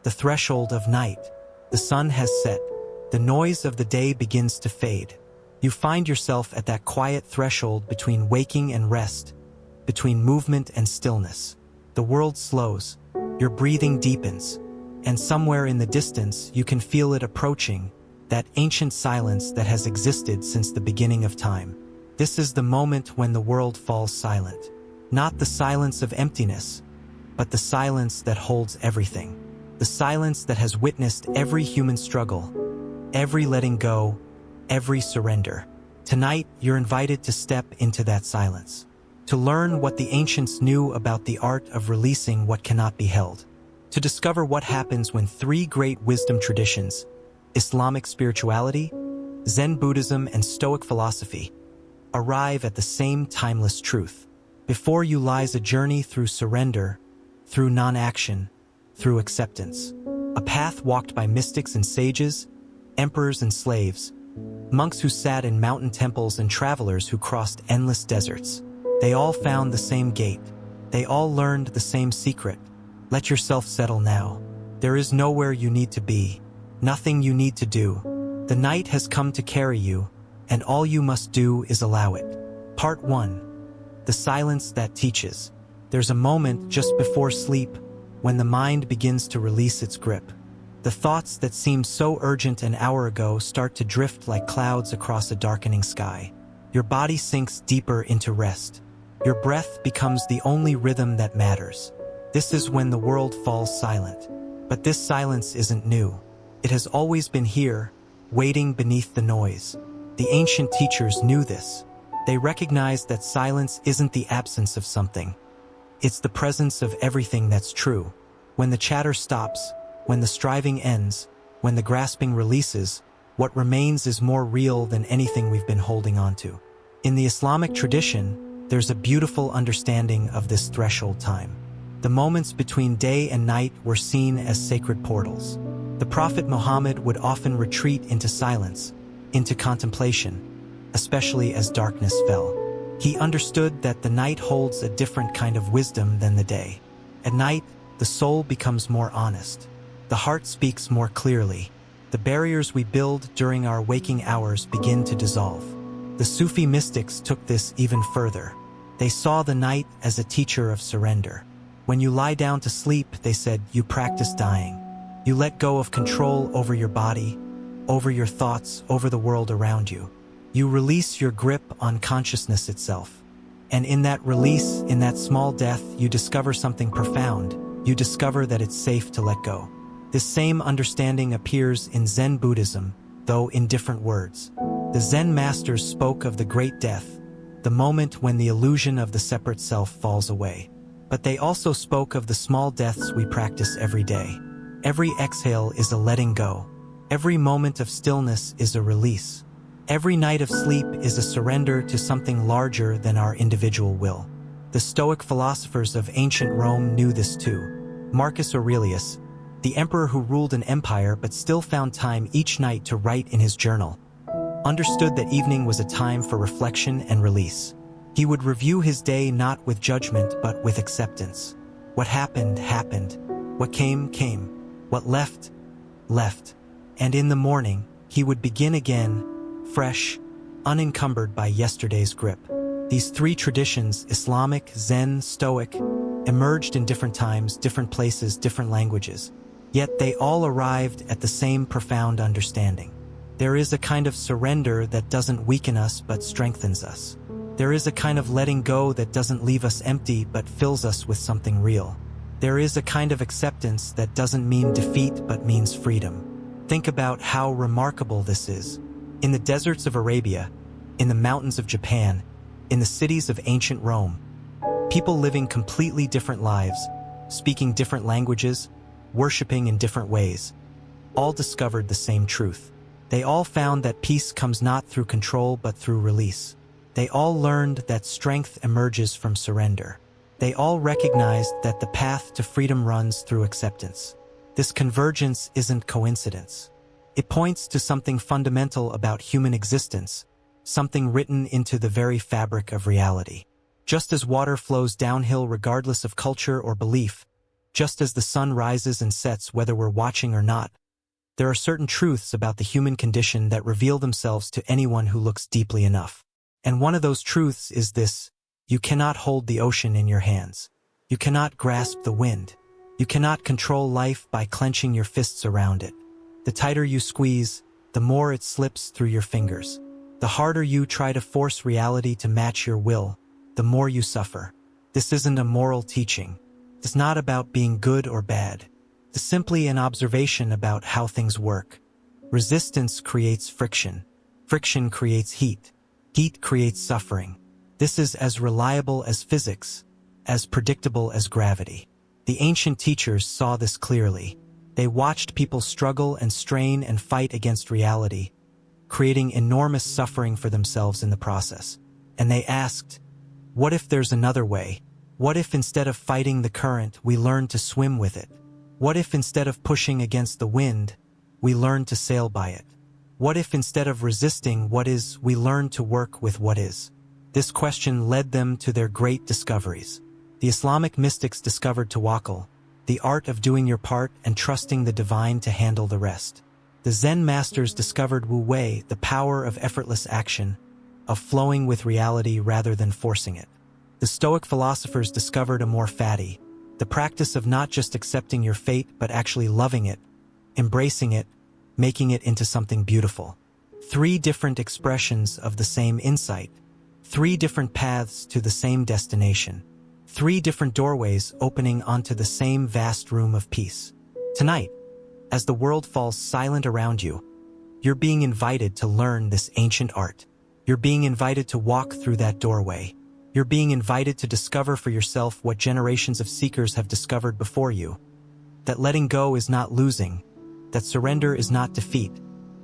the threshold of night. The sun has set. The noise of the day begins to fade. You find yourself at that quiet threshold between waking and rest, between movement and stillness. The world slows, your breathing deepens, and somewhere in the distance you can feel it approaching, that ancient silence that has existed since the beginning of time. This is the moment when the world falls silent. Not the silence of emptiness, but the silence that holds everything. The silence that has witnessed every human struggle, every letting go, every surrender. Tonight, you're invited to step into that silence, to learn what the ancients knew about the art of releasing what cannot be held, to discover what happens when three great wisdom traditions, Islamic spirituality, Zen Buddhism, and Stoic philosophy, arrive at the same timeless truth. Before you lies a journey through surrender, through non-action, through acceptance. A path walked by mystics and sages, emperors and slaves, monks who sat in mountain temples and travelers who crossed endless deserts. They all found the same gate. They all learned the same secret. Let yourself settle now. There is nowhere you need to be, nothing you need to do. The night has come to carry you, and all you must do is allow it. Part 1. The silence that teaches. There's a moment just before sleep when the mind begins to release its grip. The thoughts that seemed so urgent an hour ago start to drift like clouds across a darkening sky. Your body sinks deeper into rest. Your breath becomes the only rhythm that matters. This is when the world falls silent. But this silence isn't new. It has always been here, waiting beneath the noise. The ancient teachers knew this. They recognized that silence isn't the absence of something. It's the presence of everything that's true. When the chatter stops, when the striving ends, when the grasping releases, what remains is more real than anything we've been holding on to. In the Islamic tradition, there's a beautiful understanding of this threshold time. The moments between day and night were seen as sacred portals. The Prophet Muhammad would often retreat into silence, into contemplation, especially as darkness fell. He understood that the night holds a different kind of wisdom than the day. At night, the soul becomes more honest. The heart speaks more clearly. The barriers we build during our waking hours begin to dissolve. The Sufi mystics took this even further. They saw the night as a teacher of surrender. When you lie down to sleep, they said, you practice dying. You let go of control over your body, over your thoughts, over the world around you. You release your grip on consciousness itself. And in that release, in that small death, you discover something profound. You discover that it's safe to let go. This same understanding appears in Zen Buddhism, though in different words. The Zen masters spoke of the great death, the moment when the illusion of the separate self falls away. But they also spoke of the small deaths we practice every day. Every exhale is a letting go. Every moment of stillness is a release. Every night of sleep is a surrender to something larger than our individual will. The Stoic philosophers of ancient Rome knew this too. Marcus Aurelius, the emperor who ruled an empire but still found time each night to write in his journal, understood that evening was a time for reflection and release. He would review his day not with judgment but with acceptance. What happened, happened. What came, came. What left, left. And in the morning, he would begin again, fresh, unencumbered by yesterday's grip. These three traditions, Islamic, Zen, Stoic, emerged in different times, different places, different languages. Yet they all arrived at the same profound understanding. There is a kind of surrender that doesn't weaken us but strengthens us. There is a kind of letting go that doesn't leave us empty but fills us with something real. There is a kind of acceptance that doesn't mean defeat but means freedom. Think about how remarkable this is. In the deserts of Arabia, in the mountains of Japan, in the cities of ancient Rome, people living completely different lives, speaking different languages, worshiping in different ways, all discovered the same truth. They all found that peace comes not through control but through release. They all learned that strength emerges from surrender. They all recognized that the path to freedom runs through acceptance. This convergence isn't coincidence. It points to something fundamental about human existence, something written into the very fabric of reality. Just as water flows downhill regardless of culture or belief, Just as the sun rises and sets whether we're watching or not, there are certain truths about the human condition that reveal themselves to anyone who looks deeply enough. And one of those truths is this: you cannot hold the ocean in your hands. You cannot grasp the wind. You cannot control life by clenching your fists around it. The tighter you squeeze, the more it slips through your fingers. The harder you try to force reality to match your will, the more you suffer. This isn't a moral teaching. It's not about being good or bad. It's simply an observation about how things work. Resistance creates friction. Friction creates heat. Heat creates suffering. This is as reliable as physics, as predictable as gravity. The ancient teachers saw this clearly. They watched people struggle and strain and fight against reality, creating enormous suffering for themselves in the process. And they asked, what if there's another way? What if instead of fighting the current, we learn to swim with it? What if instead of pushing against the wind, we learn to sail by it? What if instead of resisting what is, we learn to work with what is? This question led them to their great discoveries. The Islamic mystics discovered tawakkul, the art of doing your part and trusting the divine to handle the rest. The Zen masters discovered Wu Wei, the power of effortless action, of flowing with reality rather than forcing it. The Stoic philosophers discovered amor fati, the practice of not just accepting your fate but actually loving it, embracing it, making it into something beautiful. 3 different expressions of the same insight, 3 different paths to the same destination, 3 different doorways opening onto the same vast room of peace. Tonight, as the world falls silent around you, you're being invited to learn this ancient art. You're being invited to walk through that doorway. You're being invited to discover for yourself what generations of seekers have discovered before you. That letting go is not losing, that surrender is not defeat,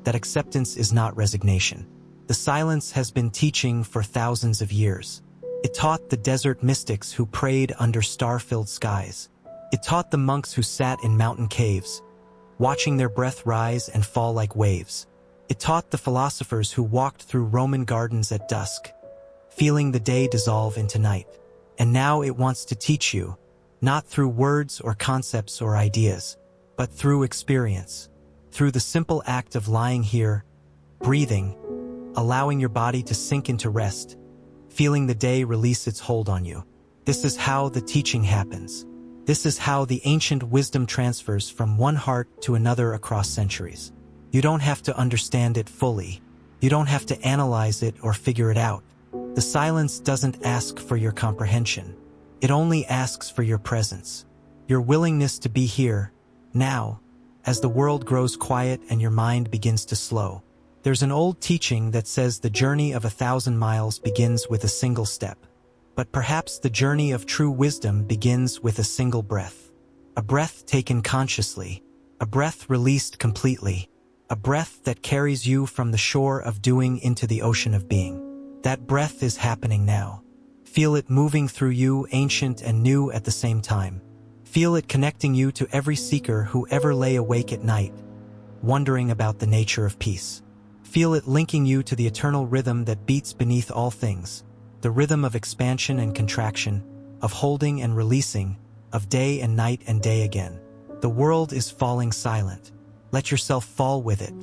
that acceptance is not resignation. The silence has been teaching for thousands of years. It taught the desert mystics who prayed under star-filled skies. It taught the monks who sat in mountain caves, watching their breath rise and fall like waves. It taught the philosophers who walked through Roman gardens at dusk, feeling the day dissolve into night. And now it wants to teach you, not through words or concepts or ideas, but through experience, through the simple act of lying here, breathing, allowing your body to sink into rest, feeling the day release its hold on you. This is how the teaching happens. This is how the ancient wisdom transfers from one heart to another across centuries. You don't have to understand it fully. You don't have to analyze it or figure it out. The silence doesn't ask for your comprehension. It only asks for your presence, your willingness to be here, now, as the world grows quiet and your mind begins to slow. There's an old teaching that says the journey of 1,000 miles begins with a single step. But perhaps the journey of true wisdom begins with a single breath. A breath taken consciously, a breath released completely, a breath that carries you from the shore of doing into the ocean of being. That breath is happening now. Feel it moving through you, ancient and new at the same time. Feel it connecting you to every seeker who ever lay awake at night, wondering about the nature of peace. Feel it linking you to the eternal rhythm that beats beneath all things, the rhythm of expansion and contraction, of holding and releasing, of day and night and day again. The world is falling silent. Let yourself fall with it.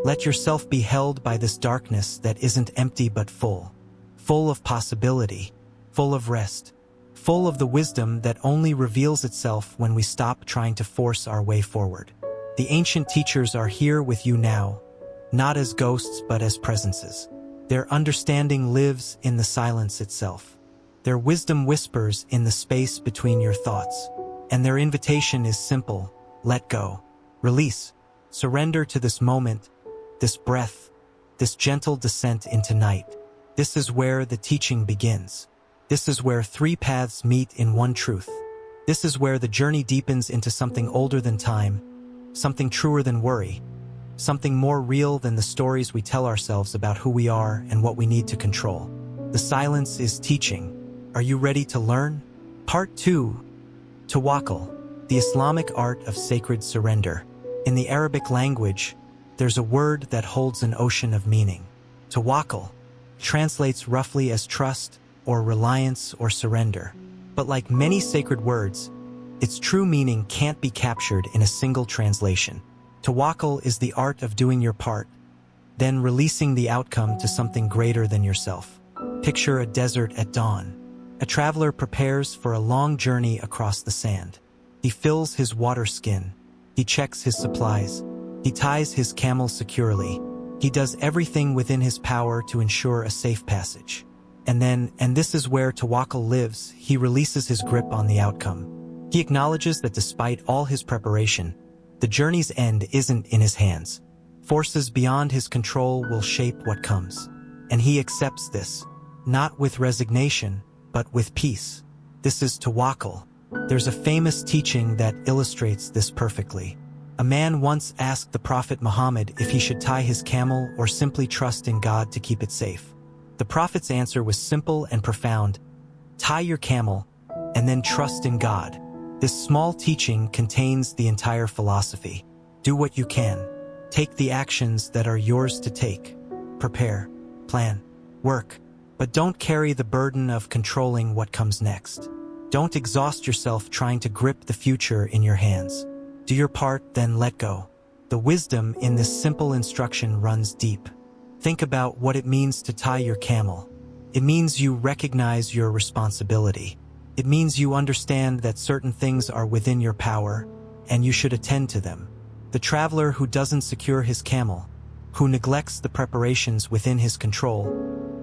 Let yourself be held by this darkness that isn't empty but full. Full of possibility, full of rest, full of the wisdom that only reveals itself when we stop trying to force our way forward. The ancient teachers are here with you now, not as ghosts but as presences. Their understanding lives in the silence itself. Their wisdom whispers in the space between your thoughts. And their invitation is simple: let go, release, surrender to this moment, this breath, this gentle descent into night. This is where the teaching begins. This is where 3 paths meet in one truth. This is where the journey deepens into something older than time, something truer than worry, something more real than the stories we tell ourselves about who we are and what we need to control. The silence is teaching. Are you ready to learn? Part 2. Tawakkul, the Islamic art of sacred surrender. In the Arabic language, there's a word that holds an ocean of meaning. Tawakkul translates roughly as trust or reliance or surrender. But like many sacred words, Its true meaning can't be captured in a single translation. Tawakkul is the art of doing your part, then releasing the outcome to something greater than yourself. Picture a desert at dawn. A traveler prepares for a long journey across the sand. He fills his water skin. He checks his supplies. He ties his camel securely. He does everything within his power to ensure a safe passage. And this is where tawakkul lives, he releases his grip on the outcome. He acknowledges that despite all his preparation, the journey's end isn't in his hands. Forces beyond his control will shape what comes. And he accepts this, not with resignation, but with peace. This is tawakkul. There's a famous teaching that illustrates this perfectly. A man once asked the Prophet Muhammad if he should tie his camel or simply trust in God to keep it safe. The Prophet's answer was simple and profound: tie your camel and then trust in God. This small teaching contains the entire philosophy. Do what you can. Take the actions that are yours to take. Prepare, plan, work, but don't carry the burden of controlling what comes next. Don't exhaust yourself trying to grip the future in your hands. Do your part, then let go. The wisdom in this simple instruction runs deep. Think about what it means to tie your camel. It means you recognize your responsibility. It means you understand that certain things are within your power, and you should attend to them. The traveler who doesn't secure his camel, who neglects the preparations within his control,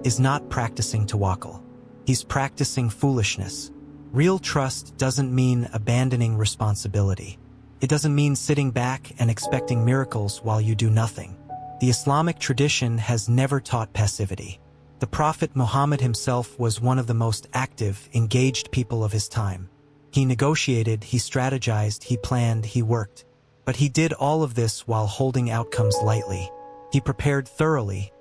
is not practicing tawakkul. He's practicing foolishness. Real trust doesn't mean abandoning responsibility. It doesn't mean sitting back and expecting miracles while you do nothing. The Islamic tradition has never taught passivity. The Prophet Muhammad himself was one of the most active, engaged people of his time. He negotiated, he strategized, he planned, he worked. But he did all of this while holding outcomes lightly. He prepared thoroughly,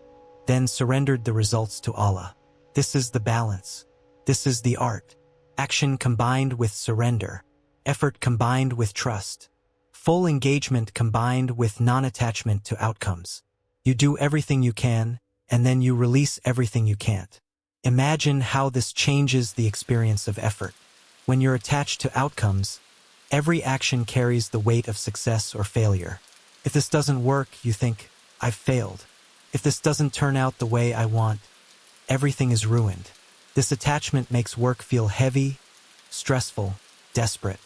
then surrendered the results to Allah. This is the balance. This is the art. Action combined with surrender. Effort combined with trust. Full engagement combined with non-attachment to outcomes. You do everything you can, and then you release everything you can't. Imagine how this changes the experience of effort. When you're attached to outcomes, every action carries the weight of success or failure. If this doesn't work, you think, I've failed. If this doesn't turn out the way I want, everything is ruined. This attachment makes work feel heavy, stressful, desperate.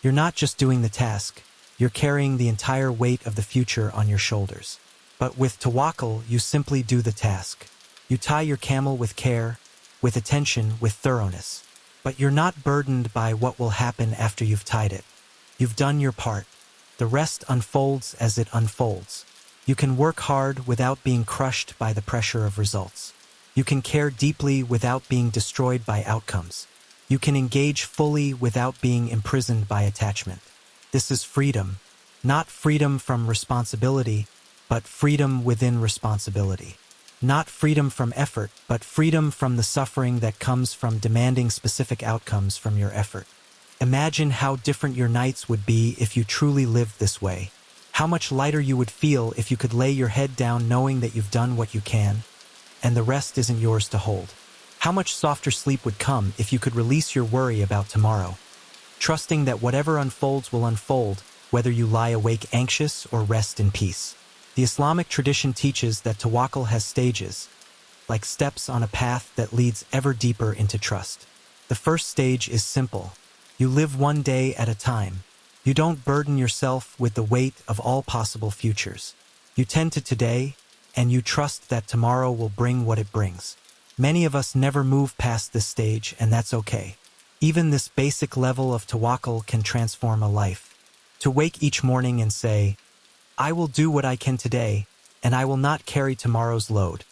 You're not just doing the task, you're carrying the entire weight of the future on your shoulders. But with tawakkul, you simply do the task. You tie your camel with care, with attention, with thoroughness. But you're not burdened by what will happen after you've tied it. You've done your part. The rest unfolds as it unfolds. You can work hard without being crushed by the pressure of results. You can care deeply without being destroyed by outcomes. You can engage fully without being imprisoned by attachment. This is freedom, not freedom from responsibility, but freedom within responsibility. Not freedom from effort, but freedom from the suffering that comes from demanding specific outcomes from your effort. Imagine how different your nights would be if you truly lived this way. How much lighter you would feel if you could lay your head down knowing that you've done what you can, and the rest isn't yours to hold. How much softer sleep would come if you could release your worry about tomorrow, trusting that whatever unfolds will unfold, whether you lie awake anxious or rest in peace. The Islamic tradition teaches that tawakkul has stages, like steps on a path that leads ever deeper into trust. The first stage is simple. You live one day at a time. You don't burden yourself with the weight of all possible futures. You tend to today, and you trust that tomorrow will bring what it brings. Many of us never move past this stage, and that's okay. Even this basic level of tawakkul can transform a life. To wake each morning and say, I will do what I can today, and I will not carry tomorrow's load.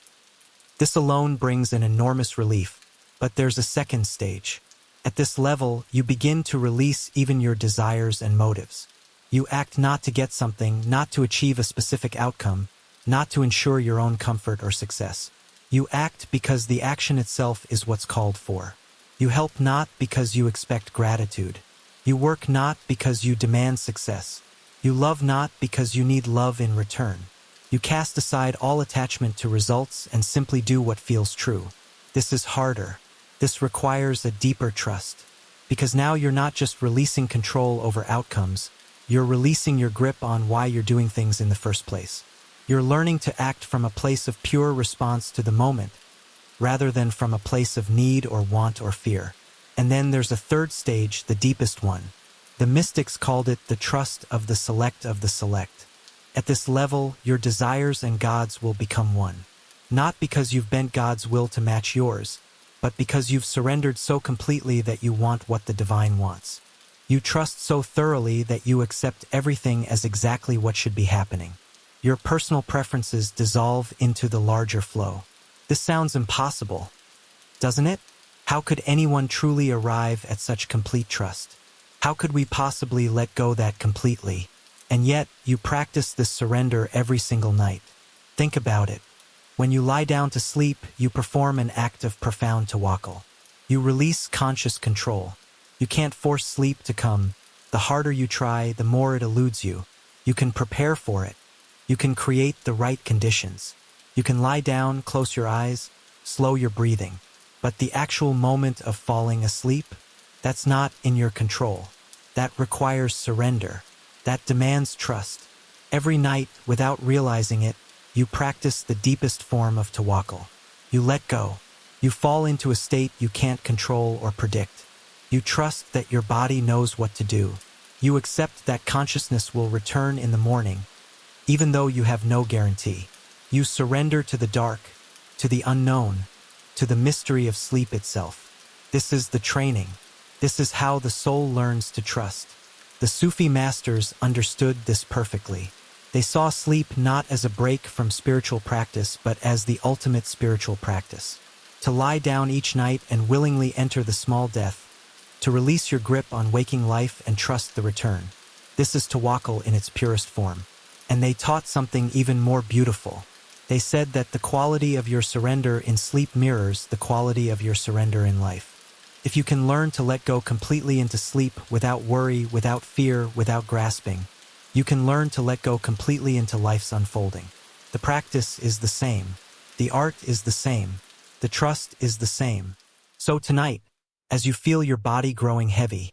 This alone brings an enormous relief, but there's a second stage. At this level, you begin to release even your desires and motives. You act not to get something, not to achieve a specific outcome, not to ensure your own comfort or success. You act because the action itself is what's called for. You help not because you expect gratitude. You work not because you demand success. You love not because you need love in return. You cast aside all attachment to results and simply do what feels true. This is harder. This requires a deeper trust. Because now you're not just releasing control over outcomes, you're releasing your grip on why you're doing things in the first place. You're learning to act from a place of pure response to the moment, rather than from a place of need or want or fear. And then there's a third stage, the deepest one. The mystics called it the trust of the select of the select. At this level, your desires and God's will become one. Not because you've bent God's will to match yours, but because you've surrendered so completely that you want what the divine wants. You trust so thoroughly that you accept everything as exactly what should be happening. Your personal preferences dissolve into the larger flow. This sounds impossible, doesn't it? How could anyone truly arrive at such complete trust? How could we possibly let go that completely? And yet, you practice this surrender every single night. Think about it. When you lie down to sleep, you perform an act of profound tawakkul. You release conscious control. You can't force sleep to come. The harder you try, the more it eludes you. You can prepare for it. You can create the right conditions. You can lie down, close your eyes, slow your breathing. But the actual moment of falling asleep, that's not in your control. That requires surrender. That demands trust. Every night, without realizing it, you practice the deepest form of tawakkul. You let go. You fall into a state you can't control or predict. You trust that your body knows what to do. You accept that consciousness will return in the morning, even though you have no guarantee. You surrender to the dark, to the unknown, to the mystery of sleep itself. This is the training. This is how the soul learns to trust. The Sufi masters understood this perfectly. They saw sleep not as a break from spiritual practice, but as the ultimate spiritual practice. To lie down each night and willingly enter the small death, to release your grip on waking life and trust the return. This is tawakkul in its purest form. And they taught something even more beautiful. They said that the quality of your surrender in sleep mirrors the quality of your surrender in life. If you can learn to let go completely into sleep without worry, without fear, without grasping, you can learn to let go completely into life's unfolding. The practice is the same. The art is the same. The trust is the same. So tonight, as you feel your body growing heavy,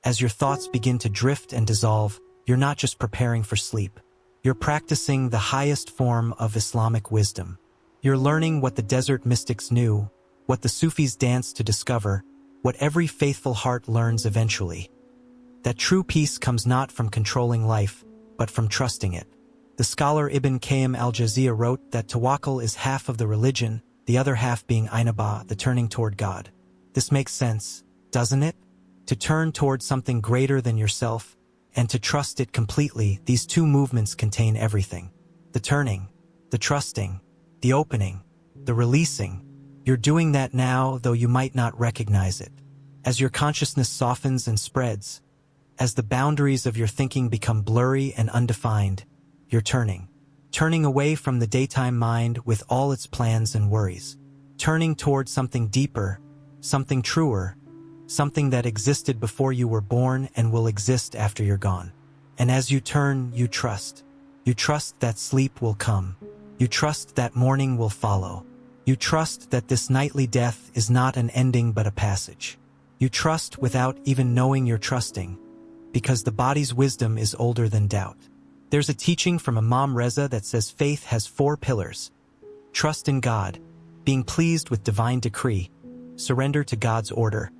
as your thoughts begin to drift and dissolve, you're not just preparing for sleep. You're practicing the highest form of Islamic wisdom. You're learning what the desert mystics knew, what the Sufis danced to discover, what every faithful heart learns eventually. That true peace comes not from controlling life, but from trusting it. The scholar Ibn Qayyim al-Jawziyya wrote that tawakkul is half of the religion, the other half being inaba, the turning toward God. This makes sense, doesn't it? To turn toward something greater than yourself, and to trust it completely, these two movements contain everything. The turning, the trusting, the opening, the releasing. You're doing that now, though you might not recognize it. As your consciousness softens and spreads, as the boundaries of your thinking become blurry and undefined, you're turning. Turning away from the daytime mind with all its plans and worries. Turning toward something deeper, something truer, something that existed before you were born and will exist after you're gone. And as you turn, you trust. You trust that sleep will come. You trust that morning will follow. You trust that this nightly death is not an ending but a passage. You trust without even knowing you're trusting, because the body's wisdom is older than doubt. There's a teaching from Imam Reza that says faith has 4 pillars. Trust in God, being pleased with divine decree, surrender to God's order,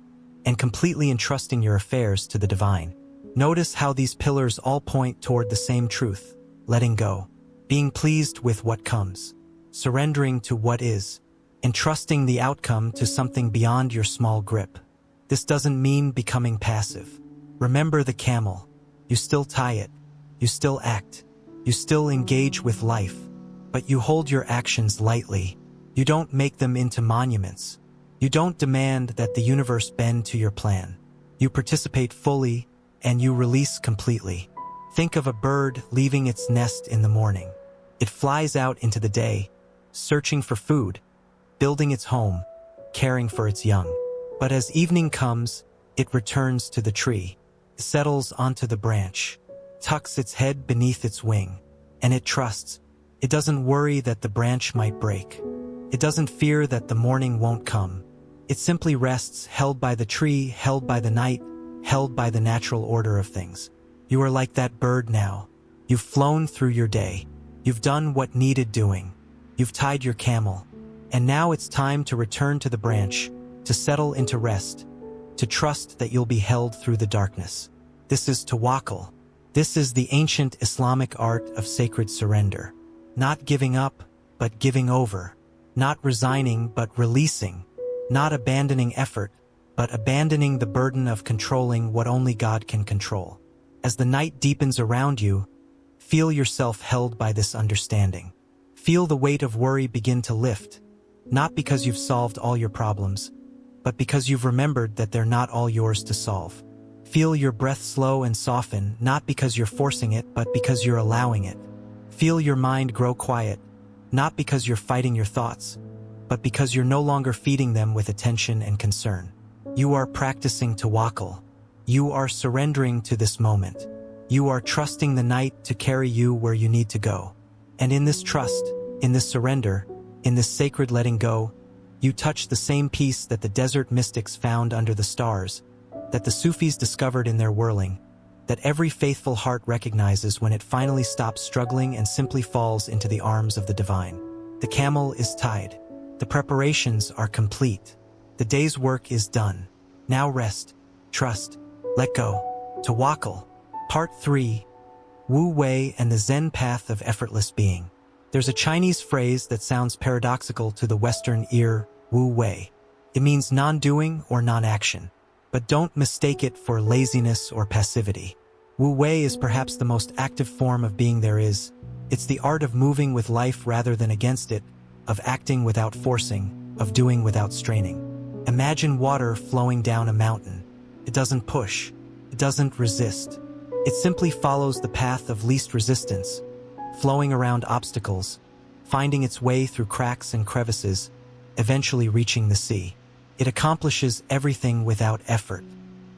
and completely entrusting your affairs to the divine. Notice how these pillars all point toward the same truth: letting go, being pleased with what comes, surrendering to what is, entrusting the outcome to something beyond your small grip. This doesn't mean becoming passive. Remember the camel. You still tie it. You still act. You still engage with life. But you hold your actions lightly. You don't make them into monuments. You don't demand that the universe bend to your plan. You participate fully, and you release completely. Think of a bird leaving its nest in the morning. It flies out into the day, searching for food, building its home, caring for its young. But as evening comes, it returns to the tree, settles onto the branch, tucks its head beneath its wing, and it trusts. It doesn't worry that the branch might break. It doesn't fear that the morning won't come. It simply rests, held by the tree, held by the night, held by the natural order of things. You are like that bird now. You've flown through your day. You've done what needed doing. You've tied your camel. And now it's time to return to the branch, to settle into rest, to trust that you'll be held through the darkness. This is tawakkul. This is the ancient Islamic art of sacred surrender. Not giving up, but giving over. Not resigning, but releasing. Not abandoning effort, but abandoning the burden of controlling what only God can control. As the night deepens around you, feel yourself held by this understanding. Feel the weight of worry begin to lift, not because you've solved all your problems, but because you've remembered that they're not all yours to solve. Feel your breath slow and soften, not because you're forcing it, but because you're allowing it. Feel your mind grow quiet, not because you're fighting your thoughts, but because you're no longer feeding them with attention and concern. You are practicing tawakkul. You are surrendering to this moment. You are trusting the night to carry you where you need to go. And in this trust, in this surrender, in this sacred letting go, you touch the same peace that the desert mystics found under the stars, that the Sufis discovered in their whirling, that every faithful heart recognizes when it finally stops struggling and simply falls into the arms of the divine. The camel is tied. The preparations are complete. The day's work is done. Now rest, trust, let go. Tawakkul. Part 3. Wu Wei and the Zen Path of Effortless Being. There's a Chinese phrase that sounds paradoxical to the Western ear, Wu Wei. It means non-doing or non-action. But don't mistake it for laziness or passivity. Wu Wei is perhaps the most active form of being there is. It's the art of moving with life rather than against it, of acting without forcing, of doing without straining. Imagine water flowing down a mountain. It doesn't push. It doesn't resist. It simply follows the path of least resistance, flowing around obstacles, finding its way through cracks and crevices, eventually reaching the sea. It accomplishes everything without effort.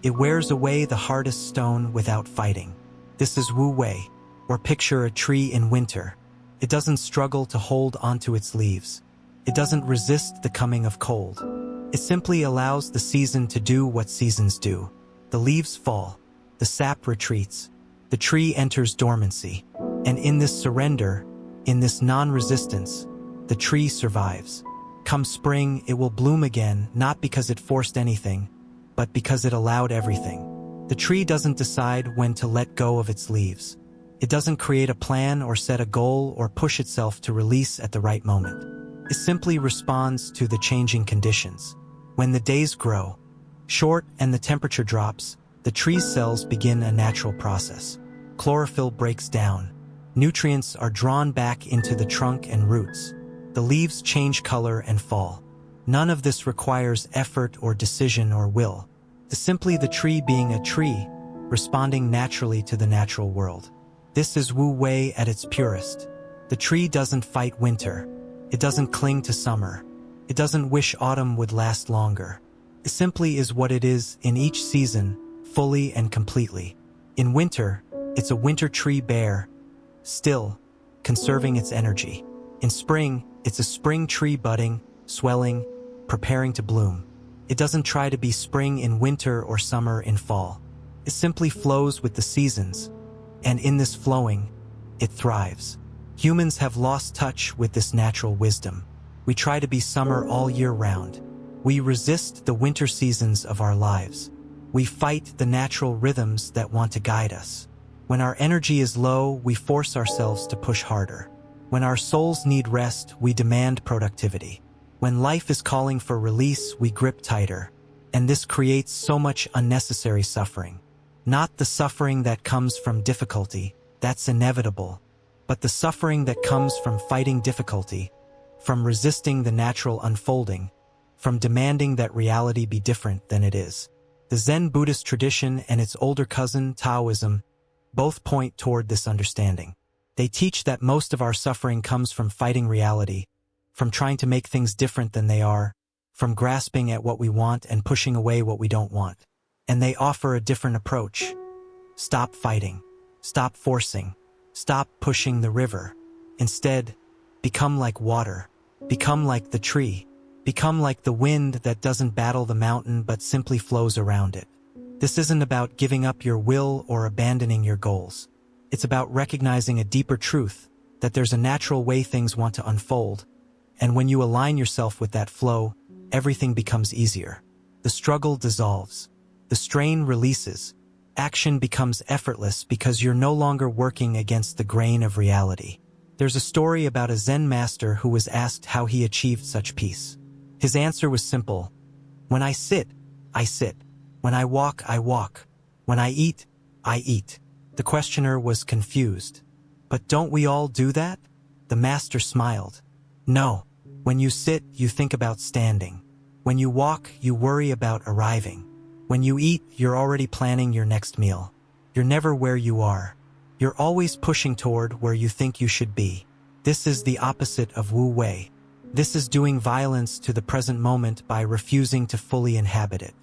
It wears away the hardest stone without fighting. This is Wu Wei, or picture a tree in winter. It doesn't struggle to hold onto its leaves. It doesn't resist the coming of cold. It simply allows the season to do what seasons do. The leaves fall. The sap retreats. The tree enters dormancy. And in this surrender, in this non-resistance, the tree survives. Come spring, it will bloom again, not because it forced anything, but because it allowed everything. The tree doesn't decide when to let go of its leaves. It doesn't create a plan or set a goal or push itself to release at the right moment. It simply responds to the changing conditions. When the days grow short and the temperature drops, the tree's cells begin a natural process. Chlorophyll breaks down. Nutrients are drawn back into the trunk and roots. The leaves change color and fall. None of this requires effort or decision or will. It's simply the tree being a tree, responding naturally to the natural world. This is Wu Wei at its purest. The tree doesn't fight winter. It doesn't cling to summer. It doesn't wish autumn would last longer. It simply is what it is in each season, fully and completely. In winter, it's a winter tree bare, still, conserving its energy. In spring, it's a spring tree budding, swelling, preparing to bloom. It doesn't try to be spring in winter or summer in fall. It simply flows with the seasons, and in this flowing, it thrives. Humans have lost touch with this natural wisdom. We try to be summer all year round. We resist the winter seasons of our lives. We fight the natural rhythms that want to guide us. When our energy is low, we force ourselves to push harder. When our souls need rest, we demand productivity. When life is calling for release, we grip tighter. And this creates so much unnecessary suffering. Not the suffering that comes from difficulty, that's inevitable, but the suffering that comes from fighting difficulty, from resisting the natural unfolding, from demanding that reality be different than it is. The Zen Buddhist tradition and its older cousin, Taoism, both point toward this understanding. They teach that most of our suffering comes from fighting reality, from trying to make things different than they are, from grasping at what we want and pushing away what we don't want. And they offer a different approach. Stop fighting. Stop forcing. Stop pushing the river. Instead, become like water. Become like the tree. Become like the wind that doesn't battle the mountain but simply flows around it. This isn't about giving up your will or abandoning your goals. It's about recognizing a deeper truth, that there's a natural way things want to unfold, and when you align yourself with that flow, everything becomes easier. The struggle dissolves. The strain releases. Action becomes effortless because you're no longer working against the grain of reality. There's a story about a Zen master who was asked how he achieved such peace. His answer was simple. When I sit, I sit. When I walk, I walk. When I eat, I eat. The questioner was confused. But don't we all do that? The master smiled. No. When you sit, you think about standing. When you walk, you worry about arriving. When you eat, you're already planning your next meal. You're never where you are. You're always pushing toward where you think you should be. This is the opposite of Wu Wei. This is doing violence to the present moment by refusing to fully inhabit it.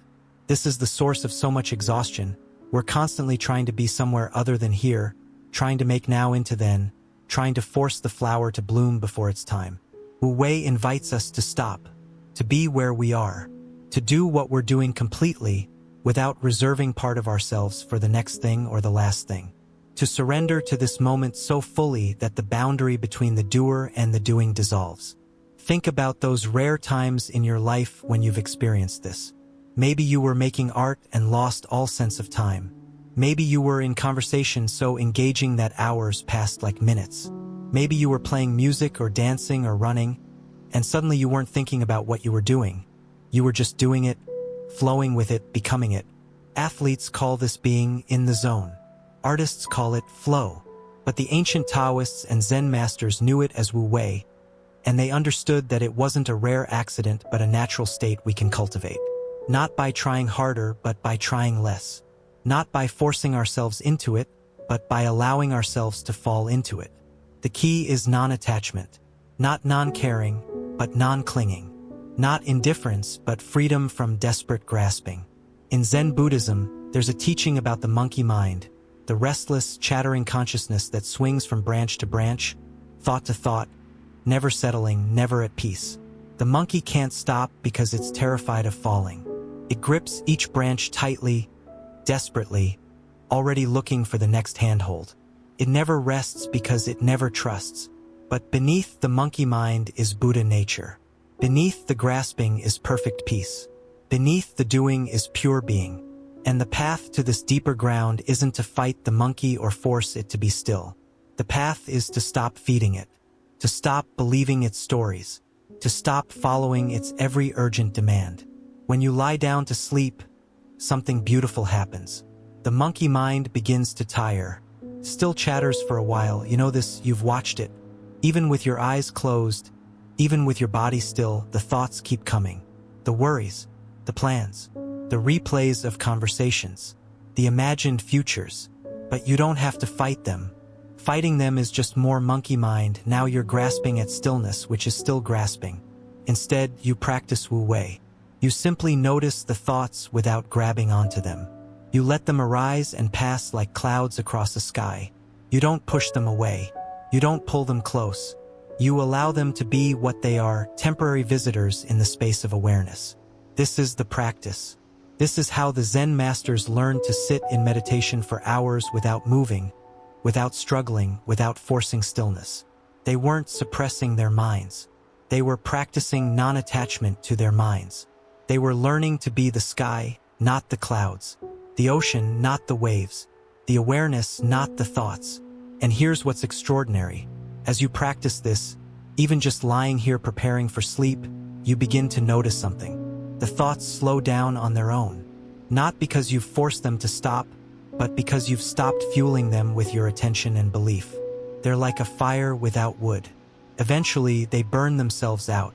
This is the source of so much exhaustion. We're constantly trying to be somewhere other than here, trying to make now into then, trying to force the flower to bloom before its time. Wu Wei invites us to stop, to be where we are, to do what we're doing completely, without reserving part of ourselves for the next thing or the last thing. To surrender to this moment so fully that the boundary between the doer and the doing dissolves. Think about those rare times in your life when you've experienced this. Maybe you were making art and lost all sense of time. Maybe you were in conversation so engaging that hours passed like minutes. Maybe you were playing music or dancing or running, and suddenly you weren't thinking about what you were doing. You were just doing it, flowing with it, becoming it. Athletes call this being in the zone. Artists call it flow. But the ancient Taoists and Zen masters knew it as Wu Wei, and they understood that it wasn't a rare accident but a natural state we can cultivate. Not by trying harder, but by trying less. Not by forcing ourselves into it, but by allowing ourselves to fall into it. The key is non-attachment. Not non-caring, but non-clinging. Not indifference, but freedom from desperate grasping. In Zen Buddhism, there's a teaching about the monkey mind, the restless, chattering consciousness that swings from branch to branch, thought to thought, never settling, never at peace. The monkey can't stop because it's terrified of falling. It grips each branch tightly, desperately, already looking for the next handhold. It never rests because it never trusts. But beneath the monkey mind is Buddha nature. Beneath the grasping is perfect peace. Beneath the doing is pure being. And the path to this deeper ground isn't to fight the monkey or force it to be still. The path is to stop feeding it, to stop believing its stories, to stop following its every urgent demand. When you lie down to sleep, something beautiful happens. The monkey mind begins to tire, still chatters for a while. You know this, you've watched it. Even with your eyes closed, even with your body still, the thoughts keep coming. The worries, the plans, the replays of conversations, the imagined futures. But you don't have to fight them. Fighting them is just more monkey mind. Now you're grasping at stillness, which is still grasping. Instead, you practice Wu Wei. You simply notice the thoughts without grabbing onto them. You let them arise and pass like clouds across the sky. You don't push them away. You don't pull them close. You allow them to be what they are, temporary visitors in the space of awareness. This is the practice. This is how the Zen masters learned to sit in meditation for hours without moving, without struggling, without forcing stillness. They weren't suppressing their minds. They were practicing non-attachment to their minds. They were learning to be the sky, not the clouds, the ocean, not the waves, the awareness, not the thoughts. And here's what's extraordinary. As you practice this, even just lying here preparing for sleep, you begin to notice something. The thoughts slow down on their own. Not because you've forced them to stop, but because you've stopped fueling them with your attention and belief. They're like a fire without wood. Eventually, they burn themselves out.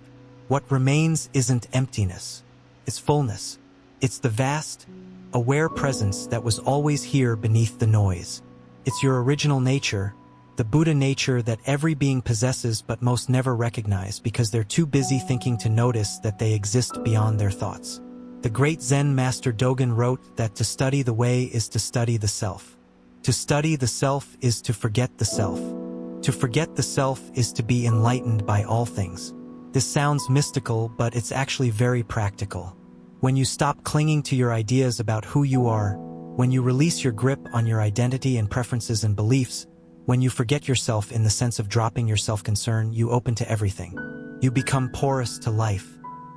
What remains isn't emptiness. It's fullness. It's the vast, aware presence that was always here beneath the noise. It's your original nature, the Buddha nature that every being possesses but most never recognize because they're too busy thinking to notice that they exist beyond their thoughts. The great Zen master Dogen wrote that to study the way is to study the self. To study the self is to forget the self. To forget the self is to be enlightened by all things. This sounds mystical, but it's actually very practical. When you stop clinging to your ideas about who you are, when you release your grip on your identity and preferences and beliefs, when you forget yourself in the sense of dropping your self-concern, you open to everything. You become porous to life.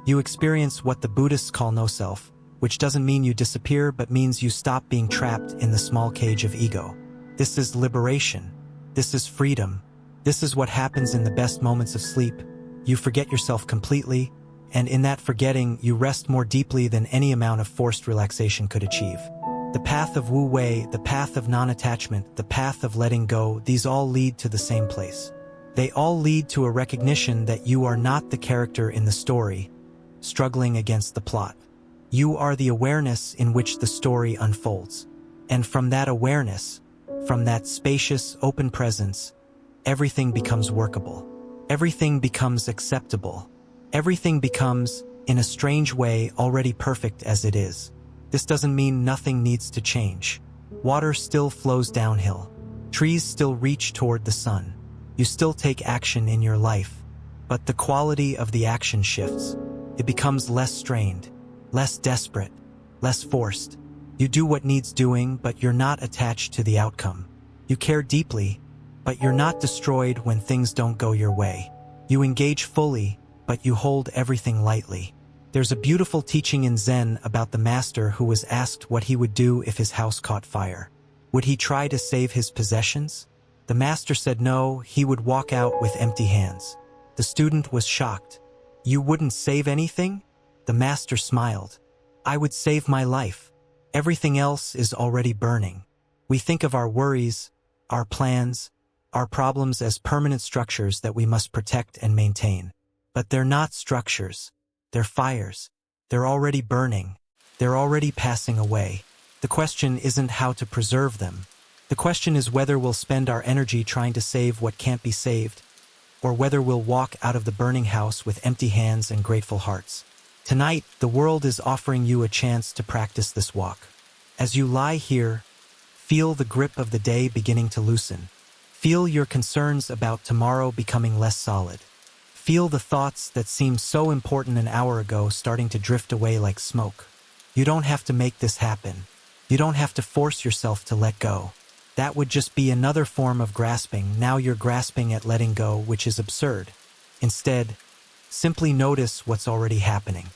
You experience what the Buddhists call no-self, which doesn't mean you disappear but means you stop being trapped in the small cage of ego. This is liberation. This is freedom. This is what happens in the best moments of sleep. You forget yourself completely, and in that forgetting, you rest more deeply than any amount of forced relaxation could achieve. The path of Wu Wei, the path of non-attachment, the path of letting go, these all lead to the same place. They all lead to a recognition that you are not the character in the story, struggling against the plot. You are the awareness in which the story unfolds. And from that awareness, from that spacious, open presence, everything becomes workable. Everything becomes acceptable. Everything becomes, in a strange way, already perfect as it is. This doesn't mean nothing needs to change. Water still flows downhill. Trees still reach toward the sun. You still take action in your life. But the quality of the action shifts. It becomes less strained, less desperate, less forced. You do what needs doing, but you're not attached to the outcome. You care deeply, but you're not destroyed when things don't go your way. You engage fully, but you hold everything lightly. There's a beautiful teaching in Zen about the master who was asked what he would do if his house caught fire. Would he try to save his possessions? The master said no, he would walk out with empty hands. The student was shocked. You wouldn't save anything? The master smiled. I would save my life. Everything else is already burning. We think of our worries, our plans, our problems as permanent structures that we must protect and maintain. But they're not structures. They're fires. They're already burning. They're already passing away. The question isn't how to preserve them. The question is whether we'll spend our energy trying to save what can't be saved, or whether we'll walk out of the burning house with empty hands and grateful hearts. Tonight, the world is offering you a chance to practice this walk. As you lie here, feel the grip of the day beginning to loosen. Feel your concerns about tomorrow becoming less solid. Feel the thoughts that seemed so important an hour ago starting to drift away like smoke. You don't have to make this happen. You don't have to force yourself to let go. That would just be another form of grasping. Now you're grasping at letting go, which is absurd. Instead, simply notice what's already happening.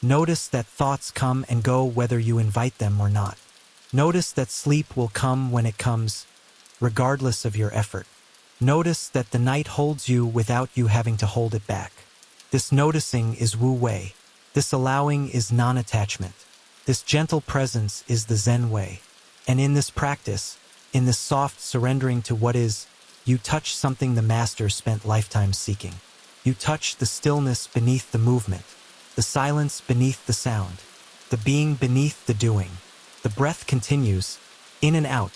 Notice that thoughts come and go whether you invite them or not. Notice that sleep will come when it comes, regardless of your effort. Notice that the night holds you without you having to hold it back. This noticing is Wu Wei. This allowing is non-attachment. This gentle presence is the Zen way. And in this practice, in this soft surrendering to what is, you touch something the master spent lifetimes seeking. You touch the stillness beneath the movement, the silence beneath the sound, the being beneath the doing. The breath continues, in and out,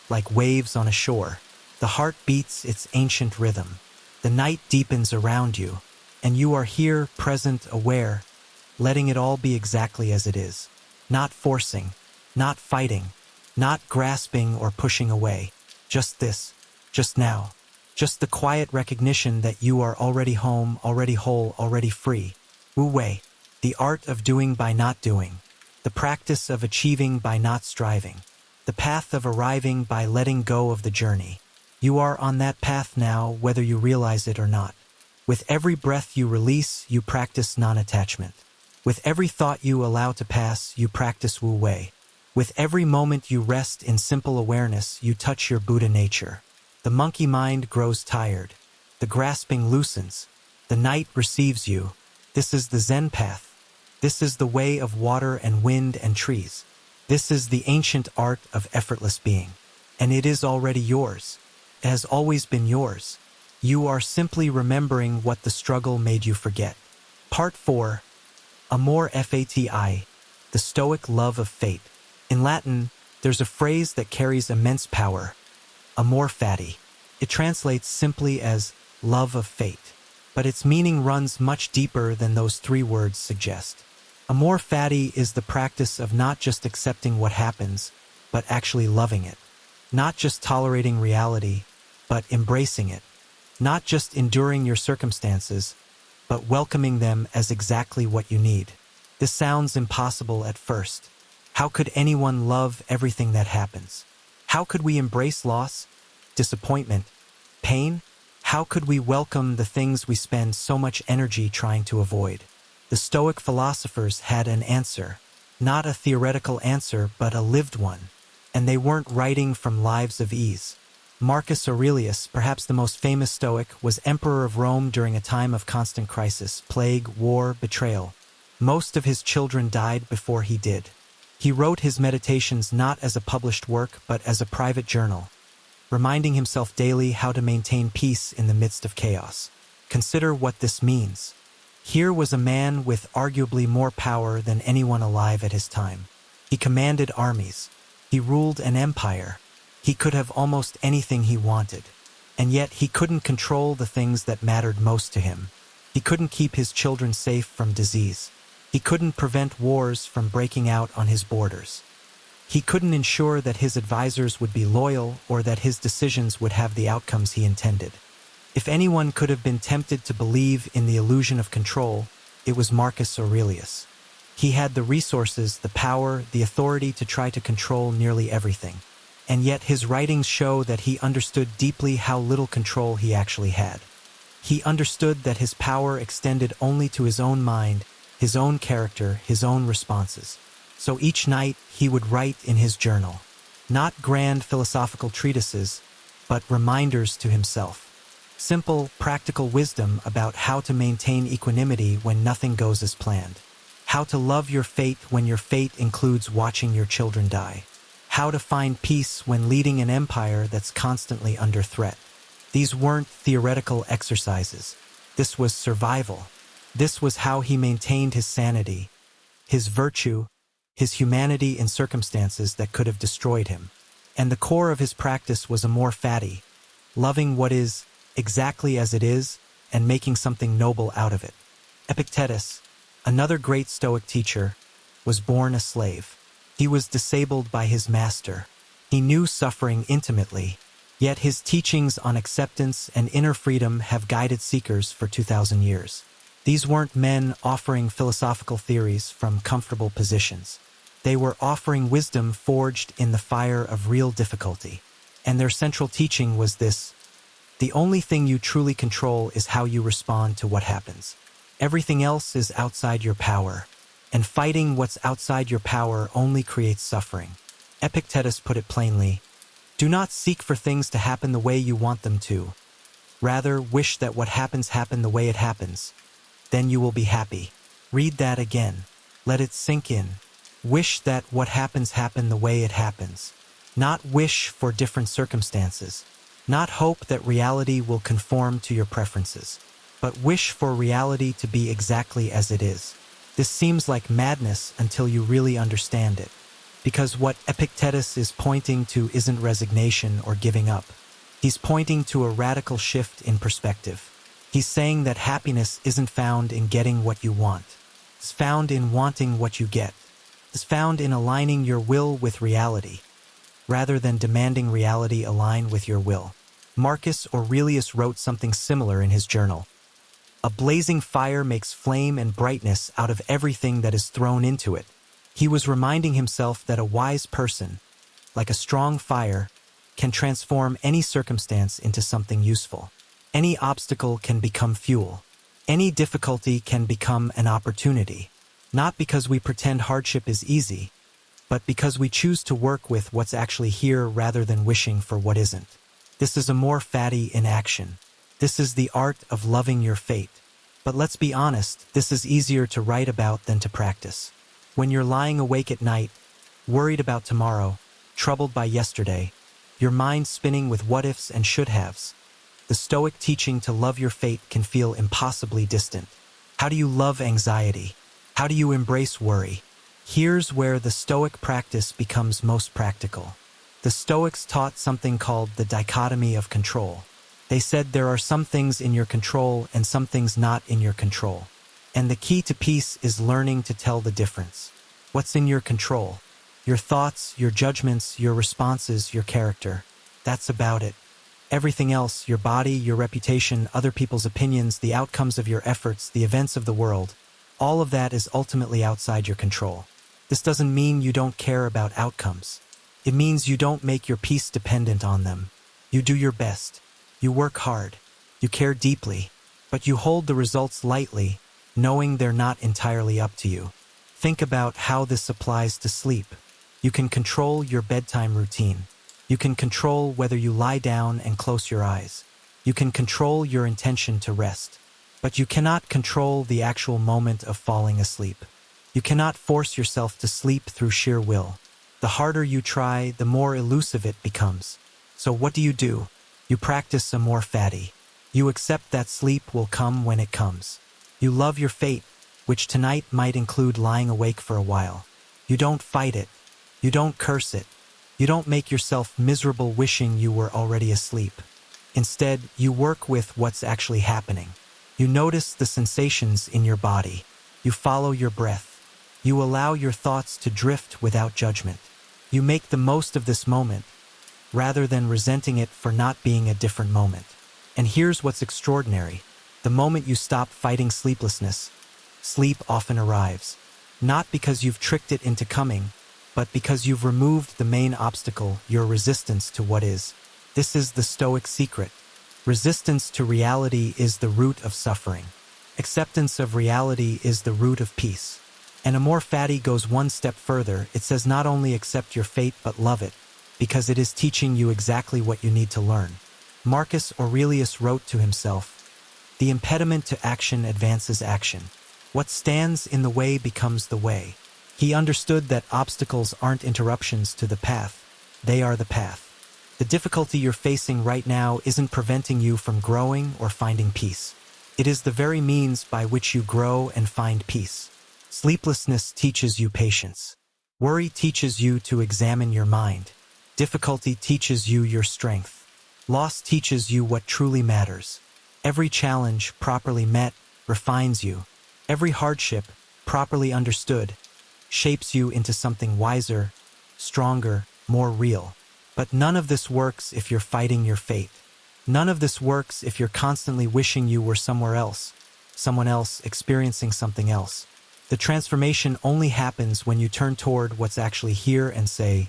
like waves on a shore. The heart beats its ancient rhythm. The night deepens around you, and you are here, present, aware, letting it all be exactly as it is. Not forcing, not fighting, not grasping or pushing away. Just this, just now. Just the quiet recognition that you are already home, already whole, already free. Wu Wei, the art of doing by not doing. The practice of achieving by not striving. The path of arriving by letting go of the journey. You are on that path now, whether you realize it or not. With every breath you release, you practice non-attachment. With every thought you allow to pass, you practice Wu Wei. With every moment you rest in simple awareness, you touch your Buddha nature. The monkey mind grows tired. The grasping loosens. The night receives you. This is the Zen path. This is the way of water and wind and trees. This is the ancient art of effortless being. And it is already yours. It has always been yours. You are simply remembering what the struggle made you forget. Part 4. Amor fati, the Stoic love of fate. In Latin, there's a phrase that carries immense power. Amor fati. It translates simply as love of fate. But its meaning runs much deeper than those 3 words suggest. Amor fati is the practice of not just accepting what happens, but actually loving it. Not just tolerating reality, but embracing it. Not just enduring your circumstances, but welcoming them as exactly what you need. This sounds impossible at first. How could anyone love everything that happens? How could we embrace loss, disappointment, pain? How could we welcome the things we spend so much energy trying to avoid? The Stoic philosophers had an answer. Not a theoretical answer, but a lived one. And they weren't writing from lives of ease. Marcus Aurelius, perhaps the most famous Stoic, was emperor of Rome during a time of constant crisis, plague, war, betrayal. Most of his children died before he did. He wrote his meditations not as a published work, but as a private journal, reminding himself daily how to maintain peace in the midst of chaos. Consider what this means. Here was a man with arguably more power than anyone alive at his time. He commanded armies. He ruled an empire. He could have almost anything he wanted. And yet he couldn't control the things that mattered most to him. He couldn't keep his children safe from disease. He couldn't prevent wars from breaking out on his borders. He couldn't ensure that his advisors would be loyal or that his decisions would have the outcomes he intended. If anyone could have been tempted to believe in the illusion of control, it was Marcus Aurelius. He had the resources, the power, the authority to try to control nearly everything. And yet his writings show that he understood deeply how little control he actually had. He understood that his power extended only to his own mind, his own character, his own responses. So each night he would write in his journal, not grand philosophical treatises, but reminders to himself. Simple, practical wisdom about how to maintain equanimity when nothing goes as planned. How to love your fate when your fate includes watching your children die. How to find peace when leading an empire that's constantly under threat. These weren't theoretical exercises. This was survival. This was how he maintained his sanity, his virtue, his humanity in circumstances that could have destroyed him. And the core of his practice was amor-fati, loving what is exactly as it is and making something noble out of it. Epictetus, another great Stoic teacher, was born a slave. He was disabled by his master. He knew suffering intimately, yet his teachings on acceptance and inner freedom have guided seekers for 2,000 years. These weren't men offering philosophical theories from comfortable positions. They were offering wisdom forged in the fire of real difficulty. And their central teaching was this: the only thing you truly control is how you respond to what happens. Everything else is outside your power, and fighting what's outside your power only creates suffering. Epictetus put it plainly: do not seek for things to happen the way you want them to. Rather, wish that what happens happen the way it happens. Then you will be happy. Read that again. Let it sink in. Wish that what happens happen the way it happens. Not wish for different circumstances. Not hope that reality will conform to your preferences, but wish for reality to be exactly as it is. This seems like madness until you really understand it, because what Epictetus is pointing to isn't resignation or giving up. He's pointing to a radical shift in perspective. He's saying that happiness isn't found in getting what you want. It's found in wanting what you get. It's found in aligning your will with reality, rather than demanding reality align with your will. Marcus Aurelius wrote something similar in his journal. A blazing fire makes flame and brightness out of everything that is thrown into it. He was reminding himself that a wise person, like a strong fire, can transform any circumstance into something useful. Any obstacle can become fuel. Any difficulty can become an opportunity. Not because we pretend hardship is easy, but because we choose to work with what's actually here rather than wishing for what isn't. This is amor-fati in action. This is the art of loving your fate. But let's be honest, this is easier to write about than to practice. When you're lying awake at night, worried about tomorrow, troubled by yesterday, your mind spinning with what-ifs and should-haves, the Stoic teaching to love your fate can feel impossibly distant. How do you love anxiety? How do you embrace worry? Here's where the Stoic practice becomes most practical. The Stoics taught something called the dichotomy of control. They said there are some things in your control and some things not in your control. And the key to peace is learning to tell the difference. What's in your control? Your thoughts, your judgments, your responses, your character. That's about it. Everything else, your body, your reputation, other people's opinions, the outcomes of your efforts, the events of the world, all of that is ultimately outside your control. This doesn't mean you don't care about outcomes. It means you don't make your peace dependent on them. You do your best. You work hard. You care deeply. But you hold the results lightly, knowing they're not entirely up to you. Think about how this applies to sleep. You can control your bedtime routine. You can control whether you lie down and close your eyes. You can control your intention to rest. But you cannot control the actual moment of falling asleep. You cannot force yourself to sleep through sheer will. The harder you try, the more elusive it becomes. So what do? You practice a more fatty. You accept that sleep will come when it comes. You love your fate, which tonight might include lying awake for a while. You don't fight it. You don't curse it. You don't make yourself miserable wishing you were already asleep. Instead, you work with what's actually happening. You notice the sensations in your body. You follow your breath. You allow your thoughts to drift without judgment. You make the most of this moment, rather than resenting it for not being a different moment. And here's what's extraordinary. The moment you stop fighting sleeplessness, sleep often arrives. Not because you've tricked it into coming, but because you've removed the main obstacle, your resistance to what is. This is the Stoic secret. Resistance to reality is the root of suffering. Acceptance of reality is the root of peace. And Amor Fati goes one step further. It says not only accept your fate but love it, because it is teaching you exactly what you need to learn. Marcus Aurelius wrote to himself, "The impediment to action advances action. What stands in the way becomes the way." He understood that obstacles aren't interruptions to the path, they are the path. The difficulty you're facing right now isn't preventing you from growing or finding peace. It is the very means by which you grow and find peace. Sleeplessness teaches you patience. Worry teaches you to examine your mind. Difficulty teaches you your strength. Loss teaches you what truly matters. Every challenge, properly met, refines you. Every hardship, properly understood, shapes you into something wiser, stronger, more real. But none of this works if you're fighting your fate. None of this works if you're constantly wishing you were somewhere else, someone else experiencing something else. The transformation only happens when you turn toward what's actually here and say,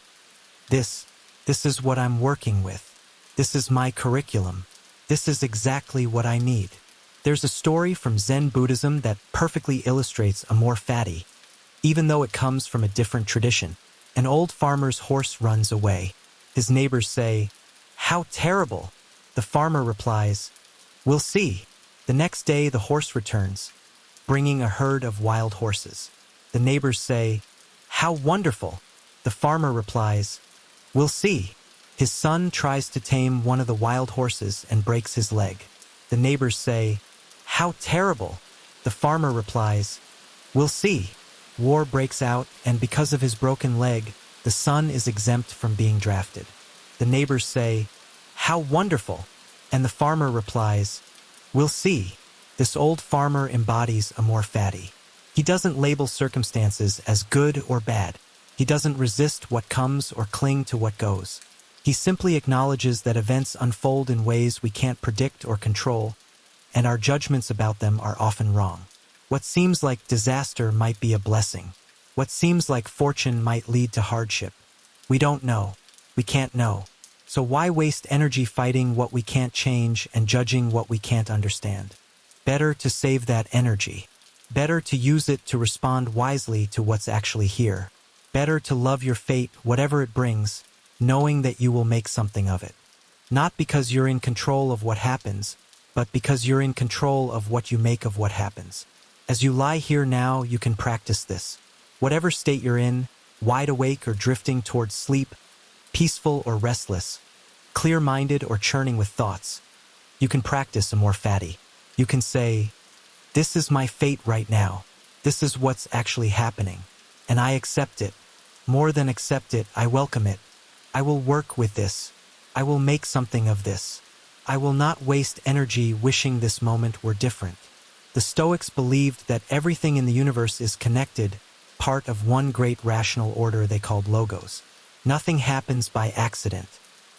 This is what I'm working with. This is my curriculum. This is exactly what I need." There's a story from Zen Buddhism that perfectly illustrates Amor Fati, even though it comes from a different tradition. An old farmer's horse runs away. His neighbors say, "How terrible!" The farmer replies, "We'll see." The next day the horse returns, bringing a herd of wild horses. The neighbors say, "How wonderful!" The farmer replies, "We'll see." His son tries to tame one of the wild horses and breaks his leg. The neighbors say, "How terrible!" The farmer replies, "We'll see." War breaks out, and because of his broken leg, the son is exempt from being drafted. The neighbors say, "How wonderful!" And the farmer replies, "We'll see." This old farmer embodies Amor Fati. He doesn't label circumstances as good or bad. He doesn't resist what comes or cling to what goes. He simply acknowledges that events unfold in ways we can't predict or control, and our judgments about them are often wrong. What seems like disaster might be a blessing. What seems like fortune might lead to hardship. We don't know. We can't know. So why waste energy fighting what we can't change and judging what we can't understand? Better to save that energy. Better to use it to respond wisely to what's actually here. Better to love your fate, whatever it brings, knowing that you will make something of it. Not because you're in control of what happens, but because you're in control of what you make of what happens. As you lie here now, you can practice this. Whatever state you're in, wide awake or drifting towards sleep, peaceful or restless, clear-minded or churning with thoughts, you can practice Amor Fati. You can say, "This is my fate right now. This is what's actually happening. And I accept it. More than accept it, I welcome it. I will work with this. I will make something of this. I will not waste energy wishing this moment were different." The Stoics believed that everything in the universe is connected, part of one great rational order they called logos. Nothing happens by accident.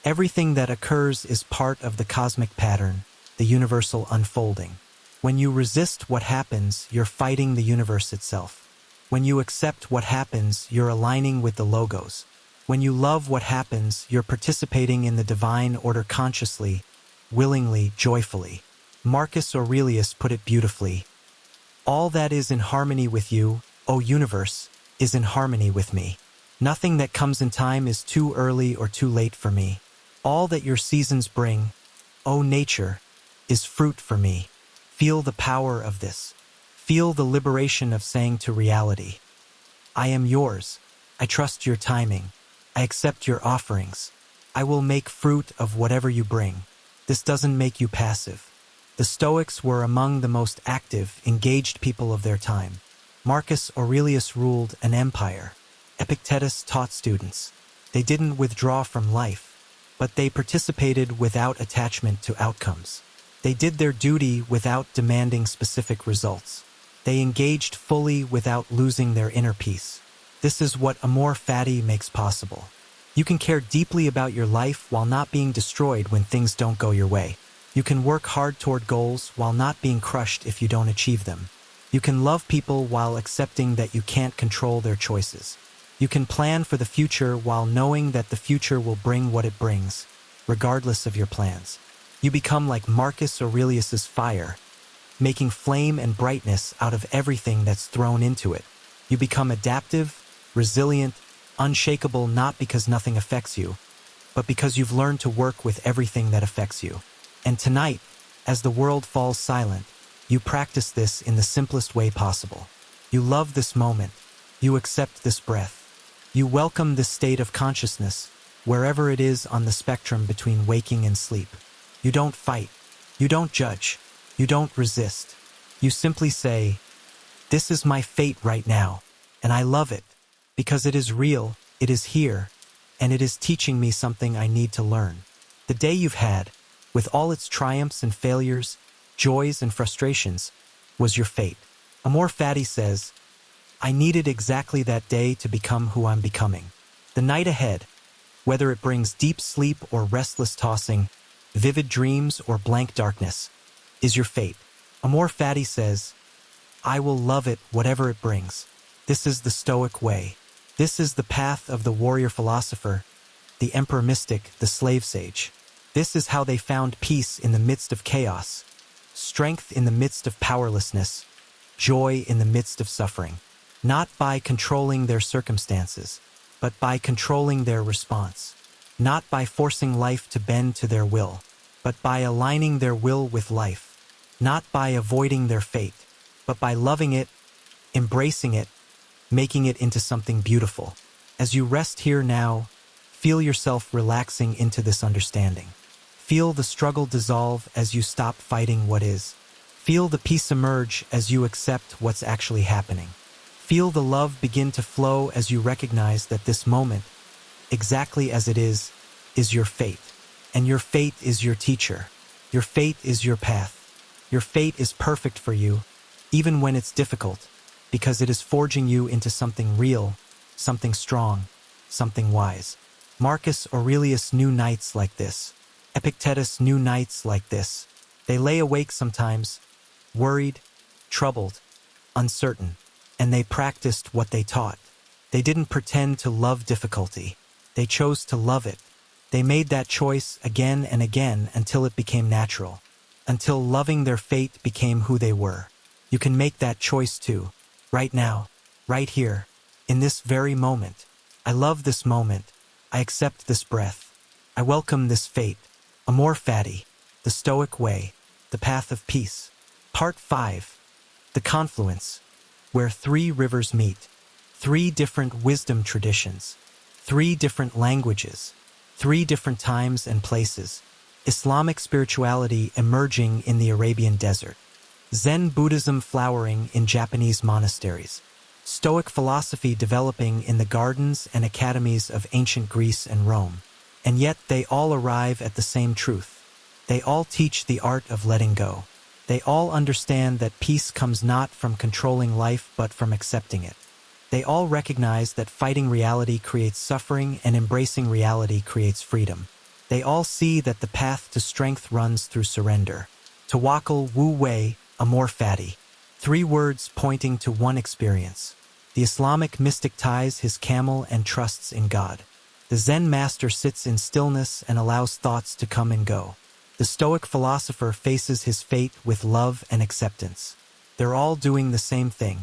Everything that occurs is part of the cosmic pattern, the universal unfolding. When you resist what happens, you're fighting the universe itself. When you accept what happens, you're aligning with the logos. When you love what happens, you're participating in the divine order consciously, willingly, joyfully. Marcus Aurelius put it beautifully. All that is in harmony with you, O universe, is in harmony with me. Nothing that comes in time is too early or too late for me. All that your seasons bring, O nature, is fruit for me. Feel the power of this. Feel the liberation of saying to reality, I am yours. I trust your timing. I accept your offerings. I will make fruit of whatever you bring. This doesn't make you passive. The Stoics were among the most active, engaged people of their time. Marcus Aurelius ruled an empire. Epictetus taught students. They didn't withdraw from life, but they participated without attachment to outcomes. They did their duty without demanding specific results. They engaged fully without losing their inner peace. This is what amor fati makes possible. You can care deeply about your life while not being destroyed when things don't go your way. You can work hard toward goals while not being crushed if you don't achieve them. You can love people while accepting that you can't control their choices. You can plan for the future while knowing that the future will bring what it brings, regardless of your plans. You become like Marcus Aurelius's fire, making flame and brightness out of everything that's thrown into it. You become adaptive, resilient, unshakable not because nothing affects you, but because you've learned to work with everything that affects you. And tonight, as the world falls silent, you practice this in the simplest way possible. You love this moment. You accept this breath. You welcome this state of consciousness, wherever it is on the spectrum between waking and sleep. You don't fight. You don't judge. You don't resist. You simply say, this is my fate right now, and I love it, because it is real, it is here, and it is teaching me something I need to learn. The day you've had, with all its triumphs and failures, joys and frustrations, was your fate. Amor fati says, I needed exactly that day to become who I'm becoming. The night ahead, whether it brings deep sleep or restless tossing, vivid dreams or blank darkness, is your fate. Amor fati says, I will love it whatever it brings. This is the Stoic way. This is the path of the warrior philosopher, the emperor mystic, the slave sage. This is how they found peace in the midst of chaos, strength in the midst of powerlessness, joy in the midst of suffering. Not by controlling their circumstances, but by controlling their response. Not by forcing life to bend to their will, but by aligning their will with life. Not by avoiding their fate, but by loving it, embracing it, making it into something beautiful. As you rest here now, feel yourself relaxing into this understanding. Feel the struggle dissolve as you stop fighting what is. Feel the peace emerge as you accept what's actually happening. Feel the love begin to flow as you recognize that this moment, exactly as it is your fate. And your fate is your teacher. Your fate is your path. Your fate is perfect for you, even when it's difficult, because it is forging you into something real, something strong, something wise. Marcus Aurelius knew nights like this. Epictetus knew nights like this. They lay awake sometimes, worried, troubled, uncertain, and they practiced what they taught. They didn't pretend to love difficulty. They chose to love it. They made that choice again and again until it became natural, until loving their fate became who they were. You can make that choice too, right now, right here, in this very moment. I love this moment. I accept this breath. I welcome this fate. Amor fati, the Stoic way, the path of peace. Part 5, the confluence, where 3 rivers meet, 3 different wisdom traditions, 3 different languages, 3 different times and places. Islamic spirituality emerging in the Arabian desert. Zen Buddhism flowering in Japanese monasteries. Stoic philosophy developing in the gardens and academies of ancient Greece and Rome. And yet they all arrive at the same truth. They all teach the art of letting go. They all understand that peace comes not from controlling life but from accepting it. They all recognize that fighting reality creates suffering and embracing reality creates freedom. They all see that the path to strength runs through surrender. Tawakkul, Wu Wei, Amor Fati. 3 words pointing to one experience. The Islamic mystic ties his camel and trusts in God. The Zen master sits in stillness and allows thoughts to come and go. The Stoic philosopher faces his fate with love and acceptance. They're all doing the same thing.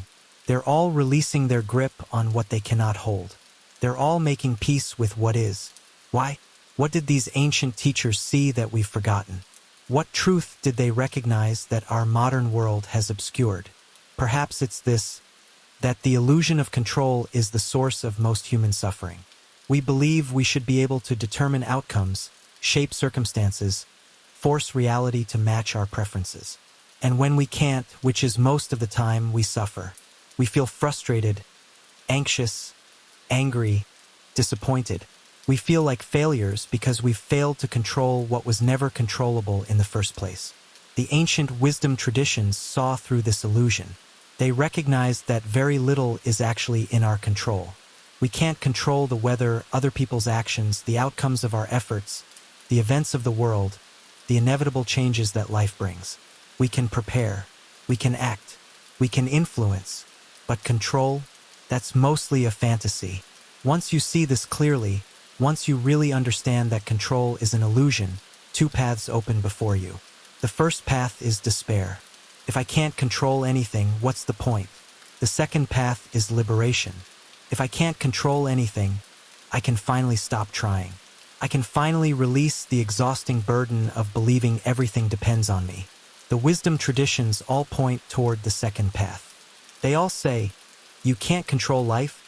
They're all releasing their grip on what they cannot hold. They're all making peace with what is. Why? What did these ancient teachers see that we've forgotten? What truth did they recognize that our modern world has obscured? Perhaps it's this, that the illusion of control is the source of most human suffering. We believe we should be able to determine outcomes, shape circumstances, force reality to match our preferences. And when we can't, which is most of the time, we suffer. We feel frustrated, anxious, angry, disappointed. We feel like failures because we've failed to control what was never controllable in the first place. The ancient wisdom traditions saw through this illusion. They recognized that very little is actually in our control. We can't control the weather, other people's actions, the outcomes of our efforts, the events of the world, the inevitable changes that life brings. We can prepare, we can act, we can influence, but control, that's mostly a fantasy. Once you see this clearly, once you really understand that control is an illusion, 2 paths open before you. The first path is despair. If I can't control anything, what's the point? The second path is liberation. If I can't control anything, I can finally stop trying. I can finally release the exhausting burden of believing everything depends on me. The wisdom traditions all point toward the second path. They all say, you can't control life,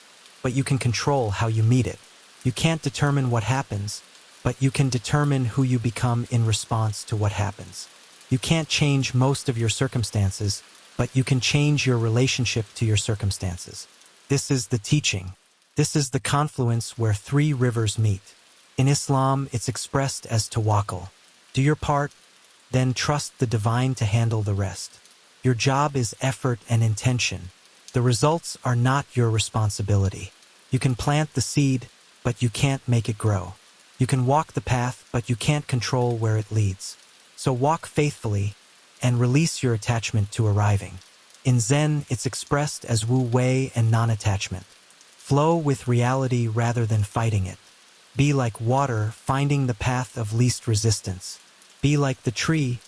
but you can control how you meet it. You can't determine what happens, but you can determine who you become in response to what happens. You can't change most of your circumstances, but you can change your relationship to your circumstances. This is the teaching. This is the confluence where 3 rivers meet. In Islam, it's expressed as tawakkul. Do your part, then trust the divine to handle the rest. Your job is effort and intention. The results are not your responsibility. You can plant the seed, but you can't make it grow. You can walk the path, but you can't control where it leads. So walk faithfully and release your attachment to arriving. In Zen, it's expressed as Wu Wei and non-attachment. Flow with reality rather than fighting it. Be like water, finding the path of least resistance. Be like the tree,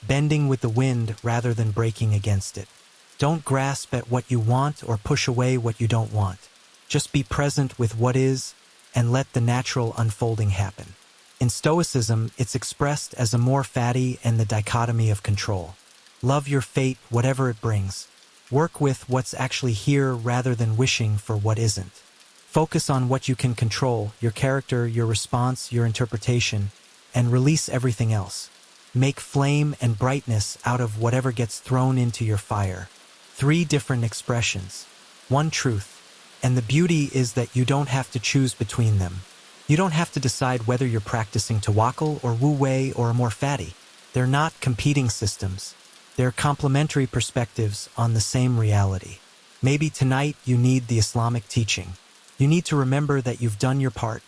bending with the wind rather than breaking against it. Don't grasp at what you want or push away what you don't want. Just be present with what is and let the natural unfolding happen. In Stoicism, it's expressed as Amor Fati and the dichotomy of control. Love your fate, whatever it brings. Work with what's actually here rather than wishing for what isn't. Focus on what you can control, your character, your response, your interpretation, and release everything else. Make flame and brightness out of whatever gets thrown into your fire. 3 different expressions, 1 truth. And the beauty is that you don't have to choose between them. You don't have to decide whether you're practicing tawakkul or Wu Wei or Amor Fati. They're not competing systems. They're complementary perspectives on the same reality. Maybe tonight you need the Islamic teaching. You need to remember that you've done your part,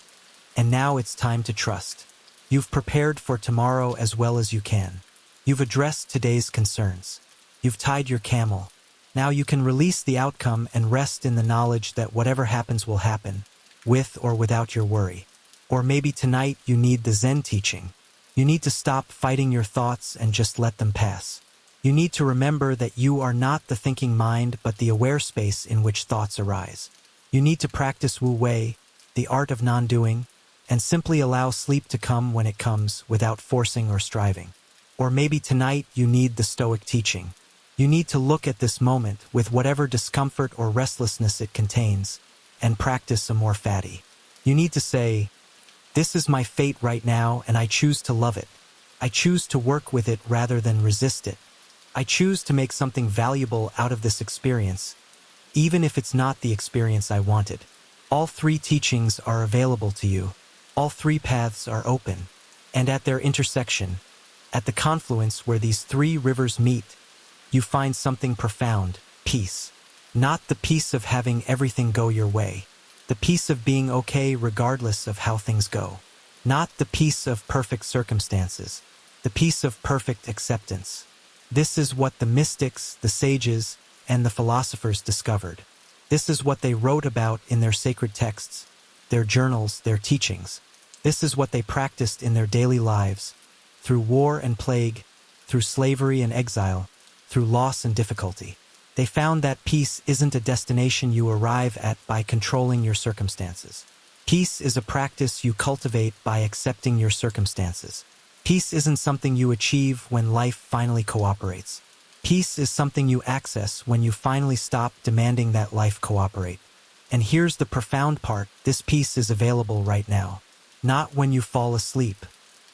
and now it's time to trust. You've prepared for tomorrow as well as you can. You've addressed today's concerns. You've tied your camel. Now you can release the outcome and rest in the knowledge that whatever happens will happen, with or without your worry. Or maybe tonight you need the Zen teaching. You need to stop fighting your thoughts and just let them pass. You need to remember that you are not the thinking mind but the aware space in which thoughts arise. You need to practice Wu Wei, the art of non-doing, and simply allow sleep to come when it comes without forcing or striving. Or maybe tonight you need the Stoic teaching. You need to look at this moment with whatever discomfort or restlessness it contains and practice Amor Fati. You need to say, this is my fate right now and I choose to love it. I choose to work with it rather than resist it. I choose to make something valuable out of this experience, even if it's not the experience I wanted. All 3 teachings are available to you. All 3 paths are open. And at their intersection, at the confluence where these 3 rivers meet, you find something profound, peace. Not the peace of having everything go your way, the peace of being okay regardless of how things go. Not the peace of perfect circumstances, the peace of perfect acceptance. This is what the mystics, the sages, and the philosophers discovered. This is what they wrote about in their sacred texts, their journals, their teachings. This is what they practiced in their daily lives, through war and plague, through slavery and exile, through loss and difficulty. They found that peace isn't a destination you arrive at by controlling your circumstances. Peace is a practice you cultivate by accepting your circumstances. Peace isn't something you achieve when life finally cooperates. Peace is something you access when you finally stop demanding that life cooperate. And here's the profound part: this peace is available right now. Not when you fall asleep.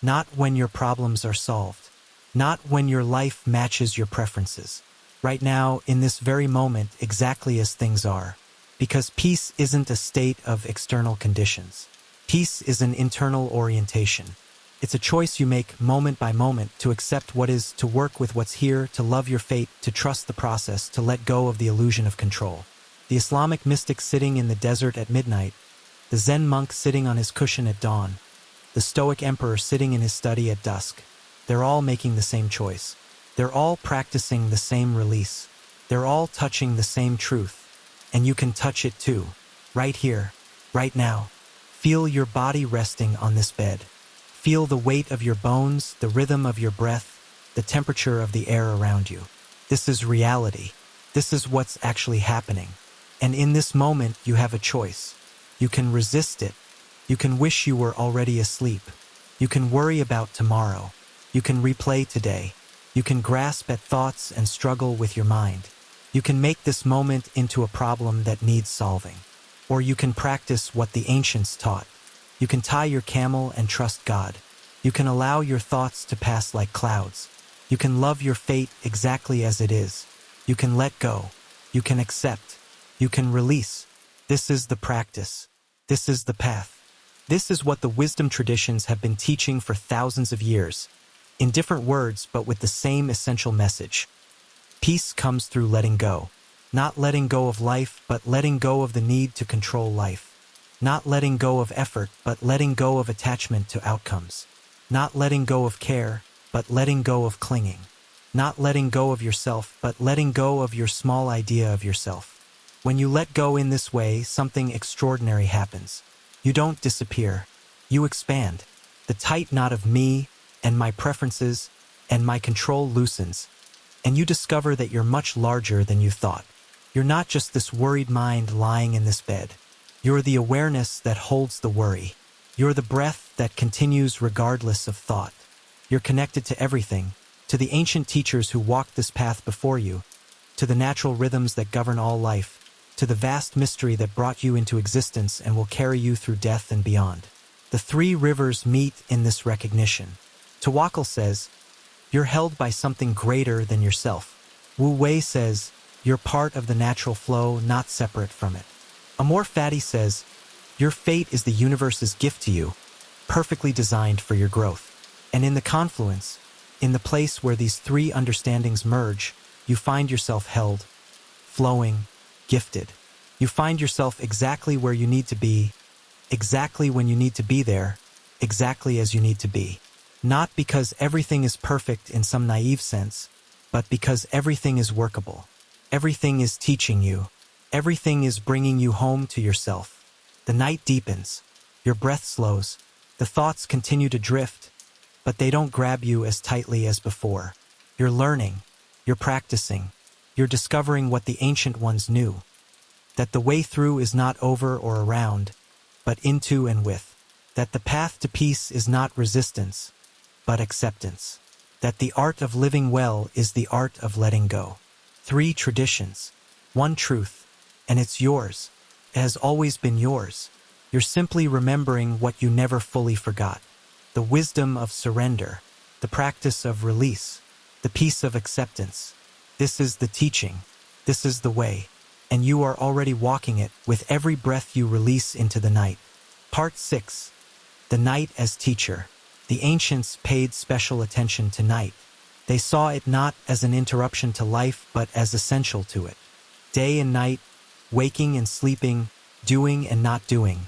Not when your problems are solved. Not when your life matches your preferences. Right now, in this very moment, exactly as things are. Because peace isn't a state of external conditions. Peace is an internal orientation. It's a choice you make moment by moment to accept what is, to work with what's here, to love your fate, to trust the process, to let go of the illusion of control. The Islamic mystic sitting in the desert at midnight, the Zen monk sitting on his cushion at dawn, the Stoic emperor sitting in his study at dusk. They're all making the same choice. They're all practicing the same release. They're all touching the same truth. And you can touch it too, right here, right now. Feel your body resting on this bed. Feel the weight of your bones, the rhythm of your breath, the temperature of the air around you. This is reality. This is what's actually happening. And in this moment, you have a choice. You can resist it. You can wish you were already asleep. You can worry about tomorrow. You can replay today. You can grasp at thoughts and struggle with your mind. You can make this moment into a problem that needs solving. Or you can practice what the ancients taught. You can tie your camel and trust God. You can allow your thoughts to pass like clouds. You can love your fate exactly as it is. You can let go. You can accept. You can release. This is the practice. This is the path. This is what the wisdom traditions have been teaching for thousands of years, in different words but with the same essential message. Peace comes through letting go. Not letting go of life, but letting go of the need to control life. Not letting go of effort, but letting go of attachment to outcomes. Not letting go of care, but letting go of clinging. Not letting go of yourself, but letting go of your small idea of yourself. When you let go in this way, something extraordinary happens. You don't disappear. You expand. The tight knot of me and my preferences and my control loosens, and you discover that you're much larger than you thought. You're not just this worried mind lying in this bed. You're the awareness that holds the worry. You're the breath that continues regardless of thought. You're connected to everything, to the ancient teachers who walked this path before you, to the natural rhythms that govern all life, to the vast mystery that brought you into existence and will carry you through death and beyond. The three rivers meet in this recognition. Tawakkul says, you're held by something greater than yourself. Wu Wei says, you're part of the natural flow, not separate from it. Amor Fati says, your fate is the universe's gift to you, perfectly designed for your growth. And in the confluence, in the place where these three understandings merge, you find yourself held, flowing, gifted. You find yourself exactly where you need to be, exactly when you need to be there, exactly as you need to be. Not because everything is perfect in some naive sense, but because everything is workable. Everything is teaching you. Everything is bringing you home to yourself. The night deepens. Your breath slows. The thoughts continue to drift, but they don't grab you as tightly as before. You're learning. You're practicing. You're discovering what the ancient ones knew. That the way through is not over or around, but into and with. That the path to peace is not resistance, but acceptance. That the art of living well is the art of letting go. 3 traditions, 1 truth, and it's yours. It has always been yours. You're simply remembering what you never fully forgot. The wisdom of surrender, the practice of release, the peace of acceptance. This is the teaching. This is the way. And you are already walking it with every breath you release into the night. Part 6. The night as teacher. The ancients paid special attention to night. They saw it not as an interruption to life, but as essential to it. Day and night, waking and sleeping, doing and not doing.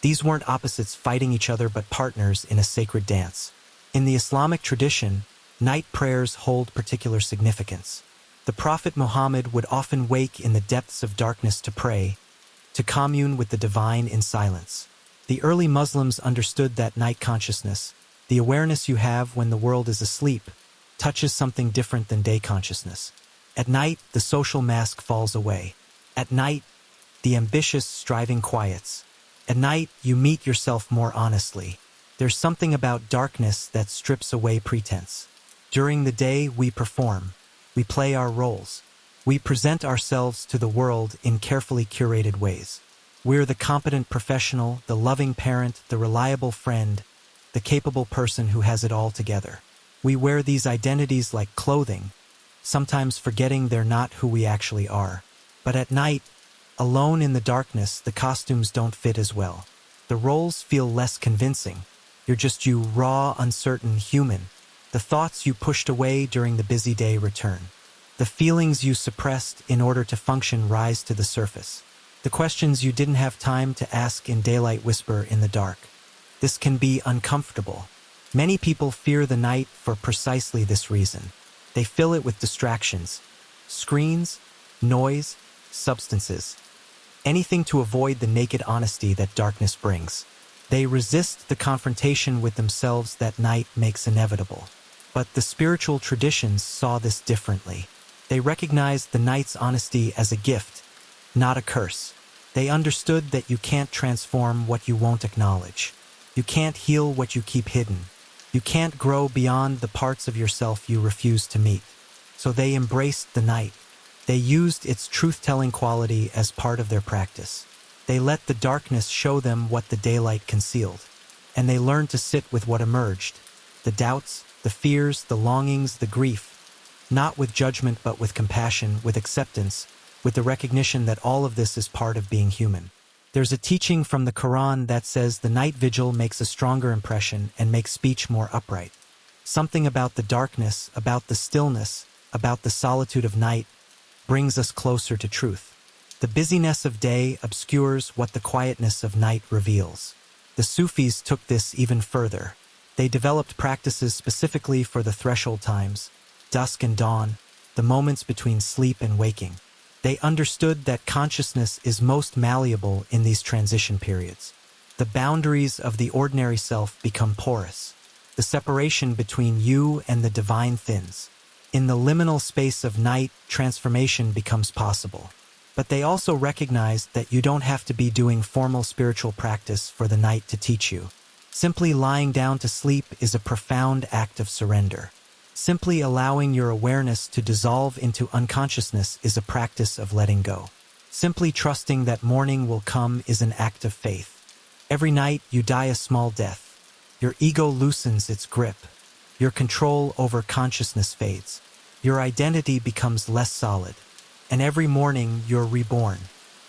These weren't opposites fighting each other but partners in a sacred dance. In the Islamic tradition, night prayers hold particular significance. The Prophet Muhammad would often wake in the depths of darkness to pray, to commune with the divine in silence. The early Muslims understood that night consciousness, the awareness you have when the world is asleep, touches something different than day consciousness. At night, the social mask falls away. At night, the ambitious striving quiets. At night, you meet yourself more honestly. There's something about darkness that strips away pretense. During the day, we perform. We play our roles. We present ourselves to the world in carefully curated ways. We're the competent professional, the loving parent, the reliable friend, the capable person who has it all together. We wear these identities like clothing, sometimes forgetting they're not who we actually are. But at night, alone in the darkness, the costumes don't fit as well. The roles feel less convincing. You're just you, raw, uncertain, human. The thoughts you pushed away during the busy day return. The feelings you suppressed in order to function rise to the surface. The questions you didn't have time to ask in daylight whisper in the dark. This can be uncomfortable. Many people fear the night for precisely this reason. They fill it with distractions, screens, noise, substances, anything to avoid the naked honesty that darkness brings. They resist the confrontation with themselves that night makes inevitable. But the spiritual traditions saw this differently. They recognized the night's honesty as a gift, not a curse. They understood that you can't transform what you won't acknowledge. You can't heal what you keep hidden. You can't grow beyond the parts of yourself you refuse to meet. So they embraced the night. They used its truth-telling quality as part of their practice. They let the darkness show them what the daylight concealed. And they learned to sit with what emerged. The doubts, the fears, the longings, the grief. Not with judgment but with compassion, with acceptance, with the recognition that all of this is part of being human. There's a teaching from the Quran that says the night vigil makes a stronger impression and makes speech more upright. Something about the darkness, about the stillness, about the solitude of night, brings us closer to truth. The busyness of day obscures what the quietness of night reveals. The Sufis took this even further. They developed practices specifically for the threshold times, dusk and dawn, the moments between sleep and waking. They understood that consciousness is most malleable in these transition periods. The boundaries of the ordinary self become porous. The separation between you and the divine thins. In the liminal space of night, transformation becomes possible. But they also recognized that you don't have to be doing formal spiritual practice for the night to teach you. Simply lying down to sleep is a profound act of surrender. Simply allowing your awareness to dissolve into unconsciousness is a practice of letting go. Simply trusting that morning will come is an act of faith. Every night you die a small death. Your ego loosens its grip. Your control over consciousness fades. Your identity becomes less solid. And every morning you're reborn.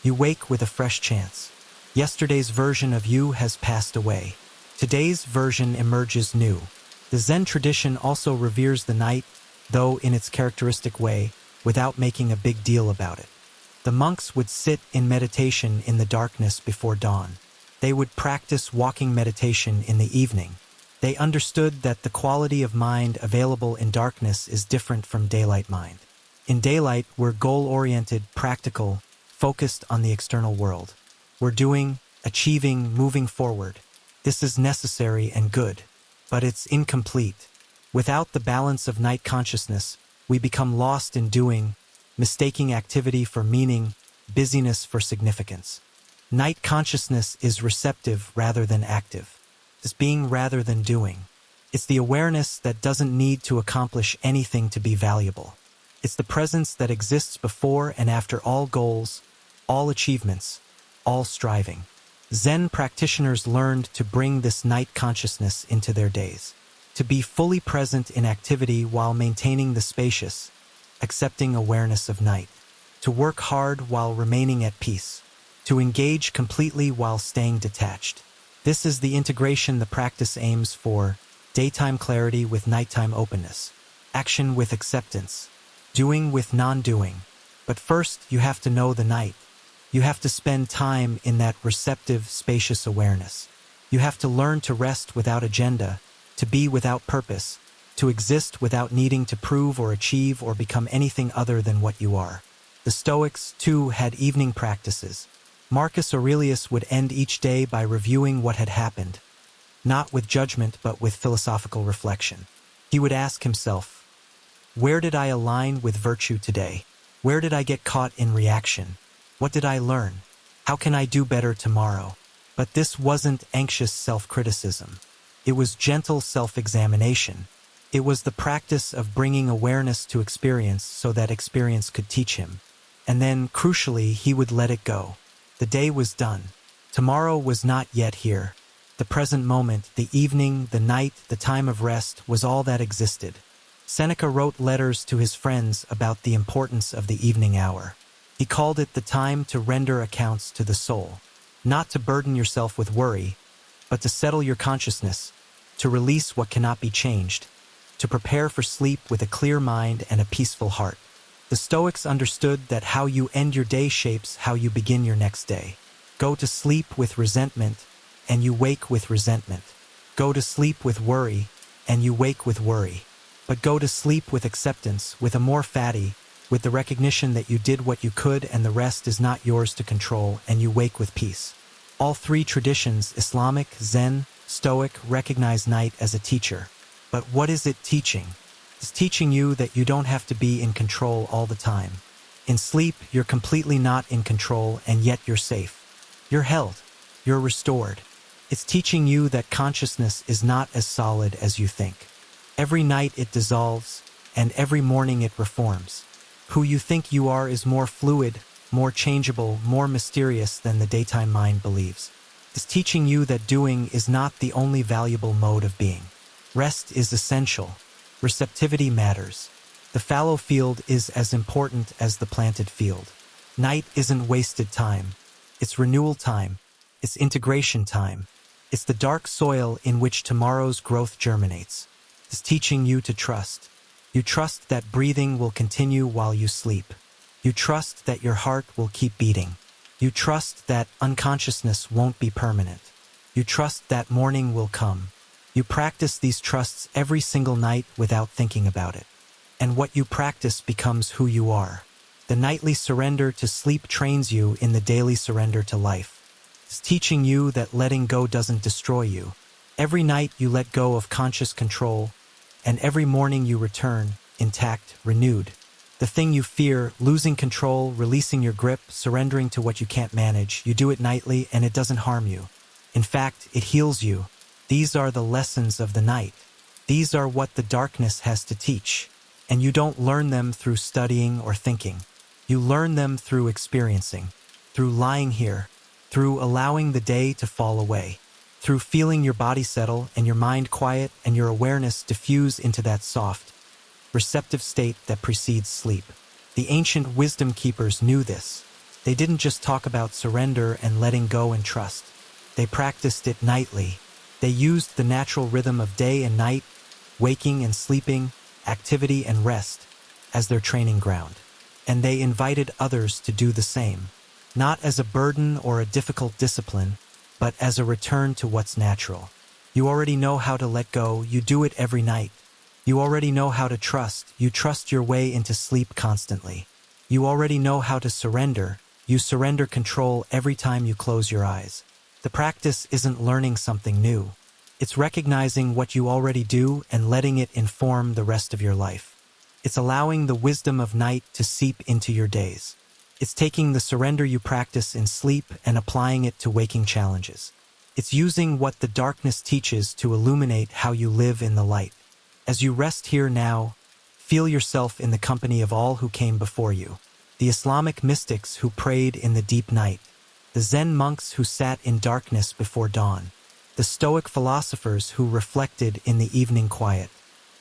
You wake with a fresh chance. Yesterday's version of you has passed away. Today's version emerges new. The Zen tradition also reveres the night, though in its characteristic way, without making a big deal about it. The monks would sit in meditation in the darkness before dawn. They would practice walking meditation in the evening. They understood that the quality of mind available in darkness is different from daylight mind. In daylight, we're goal-oriented, practical, focused on the external world. We're doing, achieving, moving forward. This is necessary and good. But it's incomplete. Without the balance of night consciousness, we become lost in doing, mistaking activity for meaning, busyness for significance. Night consciousness is receptive rather than active. It's being rather than doing. It's the awareness that doesn't need to accomplish anything to be valuable. It's the presence that exists before and after all goals, all achievements, all striving. Zen practitioners learned to bring this night consciousness into their days, to be fully present in activity while maintaining the spacious, accepting awareness of night, to work hard while remaining at peace, to engage completely while staying detached. This is the integration the practice aims for: daytime clarity with nighttime openness, action with acceptance, doing with non-doing. But first, you have to know the night. You have to spend time in that receptive, spacious awareness. You have to learn to rest without agenda, to be without purpose, to exist without needing to prove or achieve or become anything other than what you are. The Stoics, too, had evening practices. Marcus Aurelius would end each day by reviewing what had happened, not with judgment but with philosophical reflection. He would ask himself, where did I align with virtue today? Where did I get caught in reaction? What did I learn? How can I do better tomorrow? But this wasn't anxious self-criticism. It was gentle self-examination. It was the practice of bringing awareness to experience so that experience could teach him. And then, crucially, he would let it go. The day was done. Tomorrow was not yet here. The present moment, the evening, the night, the time of rest was all that existed. Seneca wrote letters to his friends about the importance of the evening hour. He called it the time to render accounts to the soul. Not to burden yourself with worry, but to settle your consciousness, to release what cannot be changed, to prepare for sleep with a clear mind and a peaceful heart. The Stoics understood that how you end your day shapes how you begin your next day. Go to sleep with resentment, and you wake with resentment. Go to sleep with worry, and you wake with worry. But go to sleep with acceptance, with amor fati, with the recognition that you did what you could and the rest is not yours to control, and you wake with peace. All three traditions, Islamic, Zen, Stoic, recognize night as a teacher. But what is it teaching? It's teaching you that you don't have to be in control all the time. In sleep, you're completely not in control, and yet you're safe. You're held. You're restored. It's teaching you that consciousness is not as solid as you think. Every night it dissolves, and every morning it reforms. Who you think you are is more fluid, more changeable, more mysterious than the daytime mind believes. It's teaching you that doing is not the only valuable mode of being. Rest is essential. Receptivity matters. The fallow field is as important as the planted field. Night isn't wasted time. It's renewal time. It's integration time. It's the dark soil in which tomorrow's growth germinates. It's teaching you to trust. You trust that breathing will continue while you sleep. You trust that your heart will keep beating. You trust that unconsciousness won't be permanent. You trust that morning will come. You practice these trusts every single night without thinking about it. And what you practice becomes who you are. The nightly surrender to sleep trains you in the daily surrender to life. It's teaching you that letting go doesn't destroy you. Every night you let go of conscious control, and every morning you return, intact, renewed. The thing you fear, losing control, releasing your grip, surrendering to what you can't manage, you do it nightly and it doesn't harm you. In fact, it heals you. These are the lessons of the night. These are what the darkness has to teach. And you don't learn them through studying or thinking. You learn them through experiencing, through lying here, through allowing the day to fall away, through feeling your body settle and your mind quiet and your awareness diffuse into that soft, receptive state that precedes sleep. The ancient wisdom keepers knew this. They didn't just talk about surrender and letting go and trust. They practiced it nightly. They used the natural rhythm of day and night, waking and sleeping, activity and rest, as their training ground. And they invited others to do the same, not as a burden or a difficult discipline, but as a return to what's natural. You already know how to let go, you do it every night. You already know how to trust, you trust your way into sleep constantly. You already know how to surrender, you surrender control every time you close your eyes. The practice isn't learning something new. It's recognizing what you already do and letting it inform the rest of your life. It's allowing the wisdom of night to seep into your days. It's taking the surrender you practice in sleep and applying it to waking challenges. It's using what the darkness teaches to illuminate how you live in the light. As you rest here now, feel yourself in the company of all who came before you. The Islamic mystics who prayed in the deep night. The Zen monks who sat in darkness before dawn. The Stoic philosophers who reflected in the evening quiet.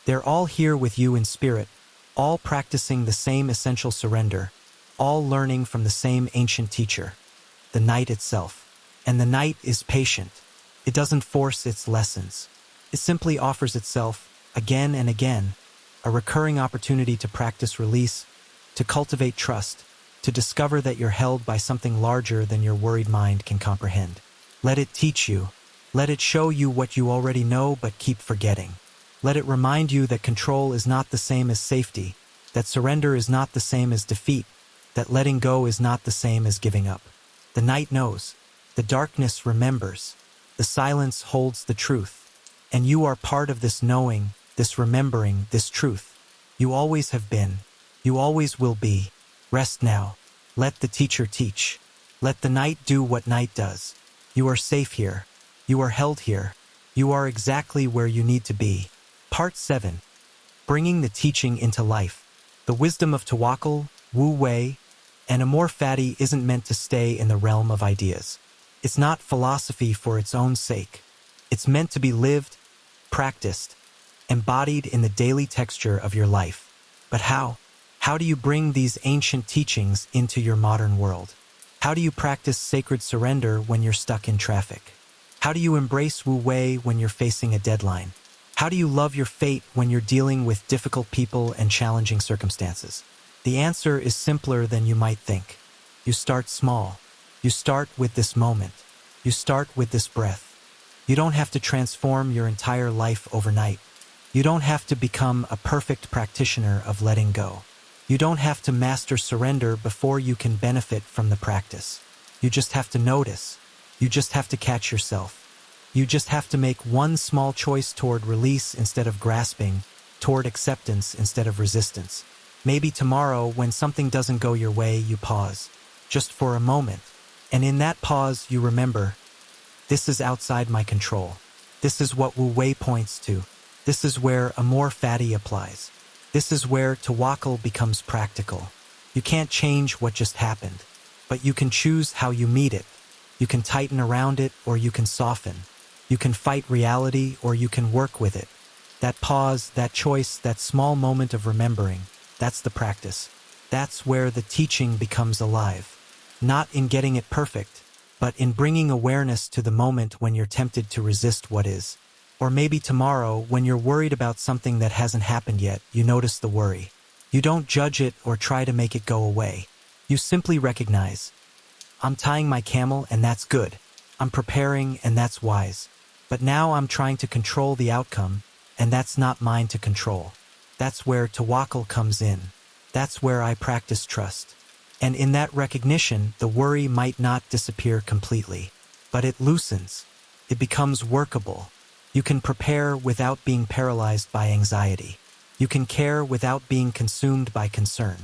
They're all here with you in spirit, all practicing the same essential surrender, all learning from the same ancient teacher, the night itself. And the night is patient. It doesn't force its lessons. It simply offers itself, again and again, a recurring opportunity to practice release, to cultivate trust, to discover that you're held by something larger than your worried mind can comprehend. Let it teach you. Let it show you what you already know but keep forgetting. Let it remind you that control is not the same as safety, that surrender is not the same as defeat, that letting go is not the same as giving up. The night knows. The darkness remembers. The silence holds the truth. And you are part of this knowing, this remembering, this truth. You always have been. You always will be. Rest now. Let the teacher teach. Let the night do what night does. You are safe here. You are held here. You are exactly where you need to be. Part 7. Bringing the teaching into life. The wisdom of Tawakkul, Wu Wei, and Amor Fati isn't meant to stay in the realm of ideas. It's not philosophy for its own sake. It's meant to be lived, practiced, embodied in the daily texture of your life. But how? How do you bring these ancient teachings into your modern world? How do you practice sacred surrender when you're stuck in traffic? How do you embrace Wu Wei when you're facing a deadline? How do you love your fate when you're dealing with difficult people and challenging circumstances? The answer is simpler than you might think. You start small. You start with this moment. You start with this breath. You don't have to transform your entire life overnight. You don't have to become a perfect practitioner of letting go. You don't have to master surrender before you can benefit from the practice. You just have to notice. You just have to catch yourself. You just have to make one small choice toward release instead of grasping, toward acceptance instead of resistance. Maybe tomorrow, when something doesn't go your way, you pause, just for a moment. And in that pause, you remember, this is outside my control. This is what Wu Wei points to. This is where Amor Fati applies. This is where Tawakkul becomes practical. You can't change what just happened, but you can choose how you meet it. You can tighten around it or you can soften. You can fight reality or you can work with it. That pause, that choice, that small moment of remembering, that's the practice. That's where the teaching becomes alive. Not in getting it perfect, but in bringing awareness to the moment when you're tempted to resist what is. Or maybe tomorrow, when you're worried about something that hasn't happened yet, you notice the worry. You don't judge it or try to make it go away. You simply recognize, I'm tying my camel and that's good. I'm preparing and that's wise. But now I'm trying to control the outcome, and that's not mine to control. That's where Tawakkul comes in. That's where I practice trust. And in that recognition, the worry might not disappear completely, but it loosens. It becomes workable. You can prepare without being paralyzed by anxiety. You can care without being consumed by concern.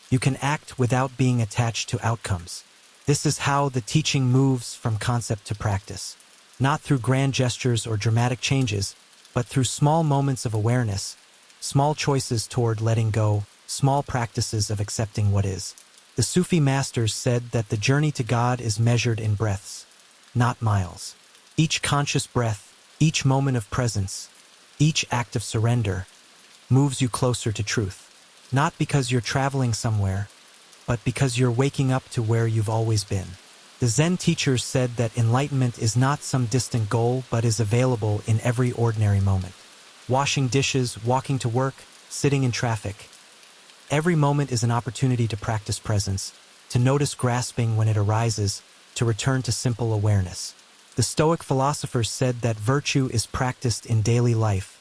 You can act without being attached to outcomes. This is how the teaching moves from concept to practice. Not through grand gestures or dramatic changes, but through small moments of awareness, small choices toward letting go, small practices of accepting what is. The Sufi masters said that the journey to God is measured in breaths, not miles. Each conscious breath, each moment of presence, each act of surrender moves you closer to truth. Not because you're traveling somewhere, but because you're waking up to where you've always been. The Zen teachers said that enlightenment is not some distant goal, but is available in every ordinary moment. Washing dishes, walking to work, sitting in traffic. Every moment is an opportunity to practice presence, to notice grasping when it arises, to return to simple awareness. The Stoic philosophers said that virtue is practiced in daily life,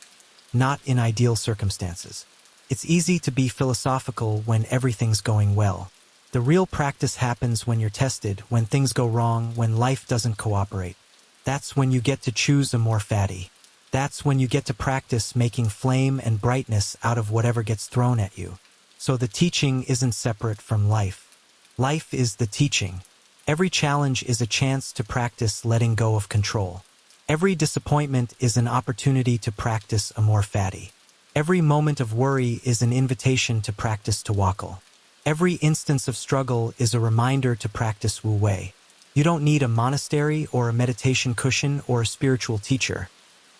not in ideal circumstances. It's easy to be philosophical when everything's going well. The real practice happens when you're tested, when things go wrong, when life doesn't cooperate. That's when you get to choose Amor Fati. That's when you get to practice making flame and brightness out of whatever gets thrown at you. So the teaching isn't separate from life. Life is the teaching. Every challenge is a chance to practice letting go of control. Every disappointment is an opportunity to practice Amor Fati. Every moment of worry is an invitation to practice Tawakkul. Every instance of struggle is a reminder to practice Wu Wei. You don't need a monastery or a meditation cushion or a spiritual teacher,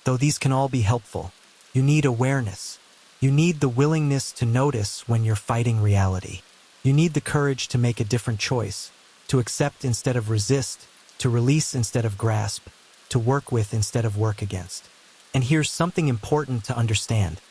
though these can all be helpful. You need awareness. You need the willingness to notice when you're fighting reality. You need the courage to make a different choice, to accept instead of resist, to release instead of grasp, to work with instead of work against. And here's something important to understand.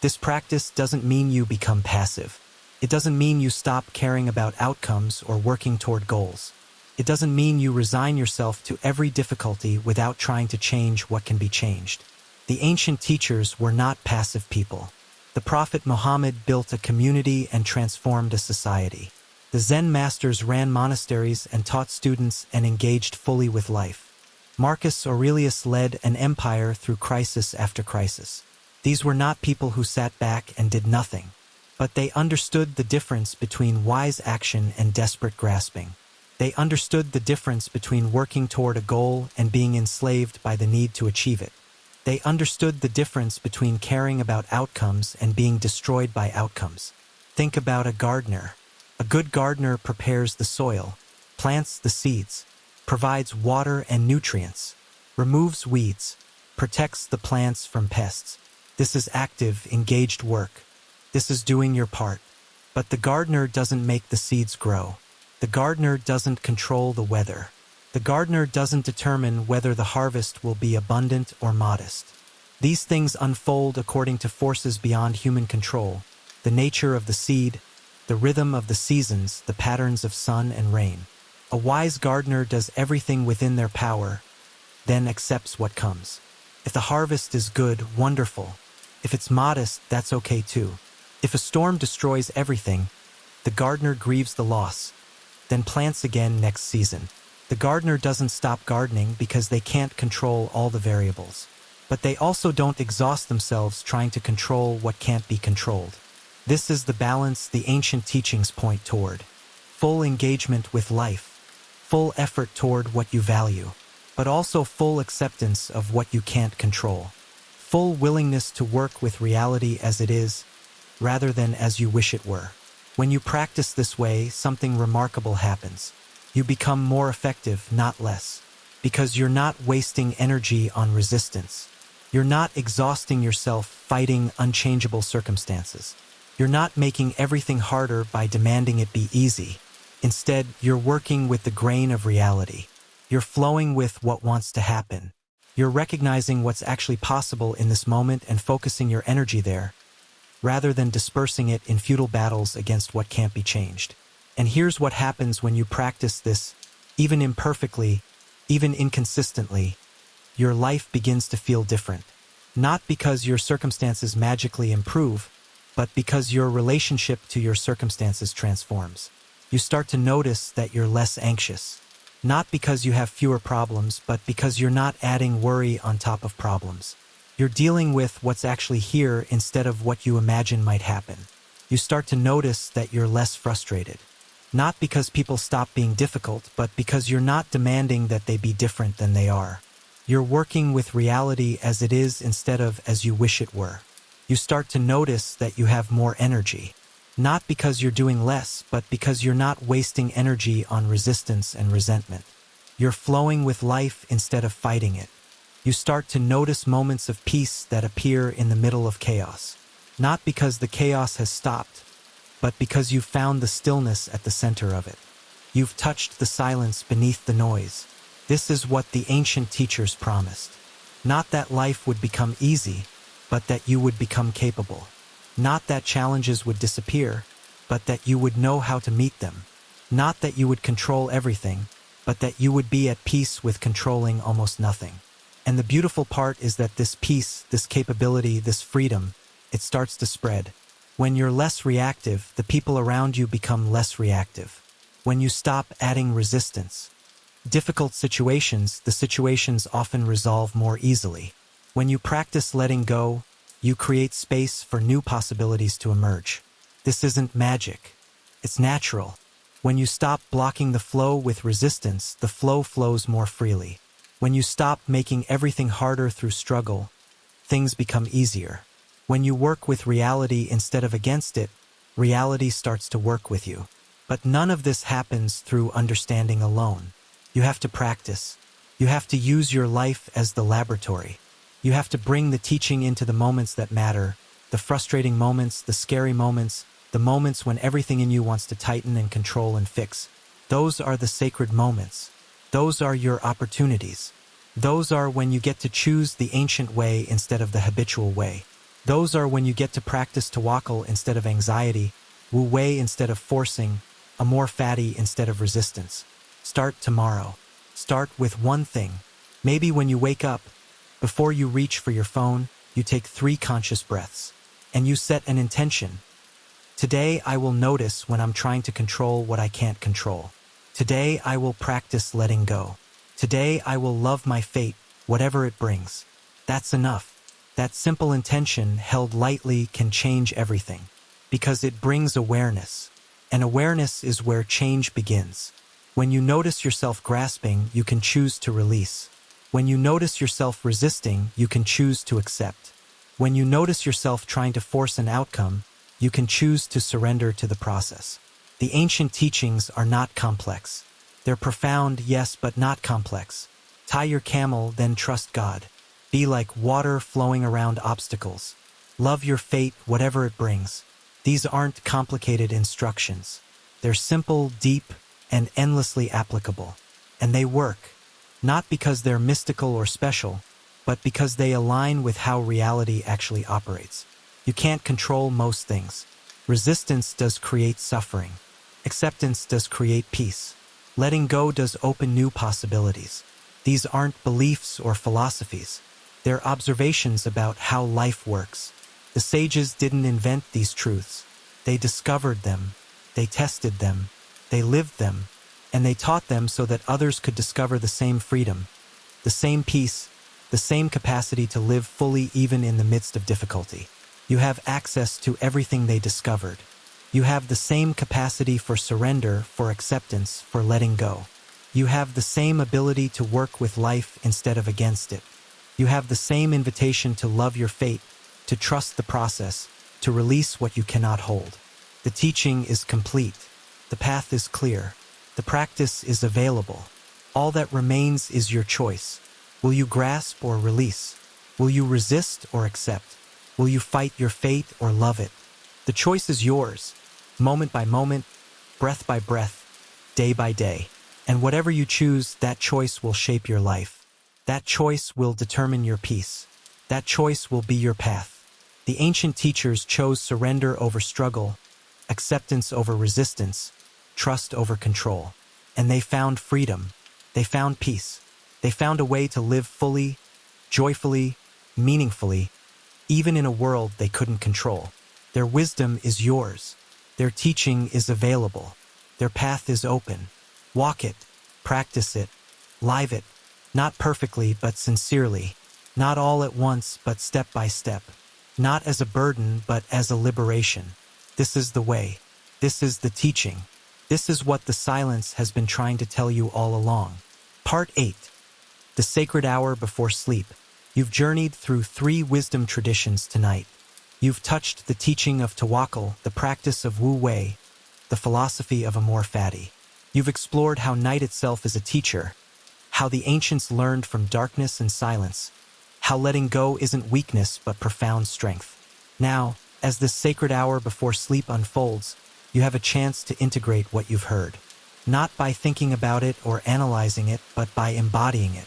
This practice doesn't mean you become passive. It doesn't mean you stop caring about outcomes or working toward goals. It doesn't mean you resign yourself to every difficulty without trying to change what can be changed. The ancient teachers were not passive people. The Prophet Muhammad built a community and transformed a society. The Zen masters ran monasteries and taught students and engaged fully with life. Marcus Aurelius led an empire through crisis after crisis. These were not people who sat back and did nothing, but they understood the difference between wise action and desperate grasping. They understood the difference between working toward a goal and being enslaved by the need to achieve it. They understood the difference between caring about outcomes and being destroyed by outcomes. Think about a gardener. A good gardener prepares the soil, plants the seeds, provides water and nutrients, removes weeds, protects the plants from pests. This is active, engaged work. This is doing your part. But the gardener doesn't make the seeds grow. The gardener doesn't control the weather. The gardener doesn't determine whether the harvest will be abundant or modest. These things unfold according to forces beyond human control: the nature of the seed, the rhythm of the seasons, the patterns of sun and rain. A wise gardener does everything within their power, then accepts what comes. If the harvest is good, wonderful. If it's modest, that's okay too. If a storm destroys everything, the gardener grieves the loss, then plants again next season. The gardener doesn't stop gardening because they can't control all the variables. But they also don't exhaust themselves trying to control what can't be controlled. This is the balance the ancient teachings point toward. Full engagement with life, full effort toward what you value, but also full acceptance of what you can't control. Full willingness to work with reality as it is, rather than as you wish it were. When you practice this way, something remarkable happens. You become more effective, not less, because you're not wasting energy on resistance. You're not exhausting yourself fighting unchangeable circumstances. You're not making everything harder by demanding it be easy. Instead, you're working with the grain of reality. You're flowing with what wants to happen. You're recognizing what's actually possible in this moment and focusing your energy there, rather than dispersing it in futile battles against what can't be changed. And here's what happens when you practice this, even imperfectly, even inconsistently. Your life begins to feel different. Not because your circumstances magically improve, but because your relationship to your circumstances transforms. You start to notice that you're less anxious. Not because you have fewer problems, but because you're not adding worry on top of problems. You're dealing with what's actually here instead of what you imagine might happen. You start to notice that you're less frustrated. Not because people stop being difficult, but because you're not demanding that they be different than they are. You're working with reality as it is instead of as you wish it were. You start to notice that you have more energy. Not because you're doing less, but because you're not wasting energy on resistance and resentment. You're flowing with life instead of fighting it. You start to notice moments of peace that appear in the middle of chaos. Not because the chaos has stopped, but because you've found the stillness at the center of it. You've touched the silence beneath the noise. This is what the ancient teachers promised. Not that life would become easy, but that you would become capable. Not that challenges would disappear, but that you would know how to meet them. Not that you would control everything, but that you would be at peace with controlling almost nothing. And the beautiful part is that this peace, this capability, this freedom, it starts to spread. When you're less reactive, the people around you become less reactive. When you stop adding resistance, difficult situations, the situations often resolve more easily. When you practice letting go, you create space for new possibilities to emerge. This isn't magic. It's natural. When you stop blocking the flow with resistance, the flow flows more freely. When you stop making everything harder through struggle, things become easier. When you work with reality instead of against it, reality starts to work with you. But none of this happens through understanding alone. You have to practice. You have to use your life as the laboratory. You have to bring the teaching into the moments that matter, the frustrating moments, the scary moments, the moments when everything in you wants to tighten and control and fix. Those are the sacred moments. Those are your opportunities. Those are when you get to choose the ancient way instead of the habitual way. Those are when you get to practice tawakkul instead of anxiety, Wu Wei instead of forcing, a more fatty instead of resistance. Start tomorrow. Start with one thing. Maybe when you wake up, before you reach for your phone, you take 3 conscious breaths. And you set an intention. Today I will notice when I'm trying to control what I can't control. Today I will practice letting go. Today I will love my fate, whatever it brings. That's enough. That simple intention held lightly can change everything. Because it brings awareness. And awareness is where change begins. When you notice yourself grasping, you can choose to release. When you notice yourself resisting, you can choose to accept. When you notice yourself trying to force an outcome, you can choose to surrender to the process. The ancient teachings are not complex. They're profound, yes, but not complex. Tie your camel, then trust God. Be like water flowing around obstacles. Love your fate, whatever it brings. These aren't complicated instructions. They're simple, deep, and endlessly applicable. And they work. Not because they're mystical or special, but because they align with how reality actually operates. You can't control most things. Resistance does create suffering. Acceptance does create peace. Letting go does open new possibilities. These aren't beliefs or philosophies. They're observations about how life works. The sages didn't invent these truths. They discovered them. They tested them. They lived them. And they taught them so that others could discover the same freedom, the same peace, the same capacity to live fully even in the midst of difficulty. You have access to everything they discovered. You have the same capacity for surrender, for acceptance, for letting go. You have the same ability to work with life instead of against it. You have the same invitation to love your fate, to trust the process, to release what you cannot hold. The teaching is complete. The path is clear. The practice is available. All that remains is your choice. Will you grasp or release? Will you resist or accept? Will you fight your fate or love it? The choice is yours, moment by moment, breath by breath, day by day. And whatever you choose, that choice will shape your life. That choice will determine your peace. That choice will be your path. The ancient teachers chose surrender over struggle, acceptance over resistance, trust over control. And they found freedom. They found peace. They found a way to live fully, joyfully, meaningfully, even in a world they couldn't control. Their wisdom is yours. Their teaching is available. Their path is open. Walk it, practice it, live it, not perfectly but sincerely, not all at once but step by step, not as a burden but as a liberation. This is the way. This is the teaching. This is what the silence has been trying to tell you all along. Part 8. The Sacred Hour Before Sleep. You've journeyed through 3 wisdom traditions tonight. You've touched the teaching of Tawakkul, the practice of Wu Wei, the philosophy of Amor Fati. You've explored how night itself is a teacher, how the ancients learned from darkness and silence, how letting go isn't weakness but profound strength. Now, as this sacred hour before sleep unfolds, you have a chance to integrate what you've heard. Not by thinking about it or analyzing it, but by embodying it.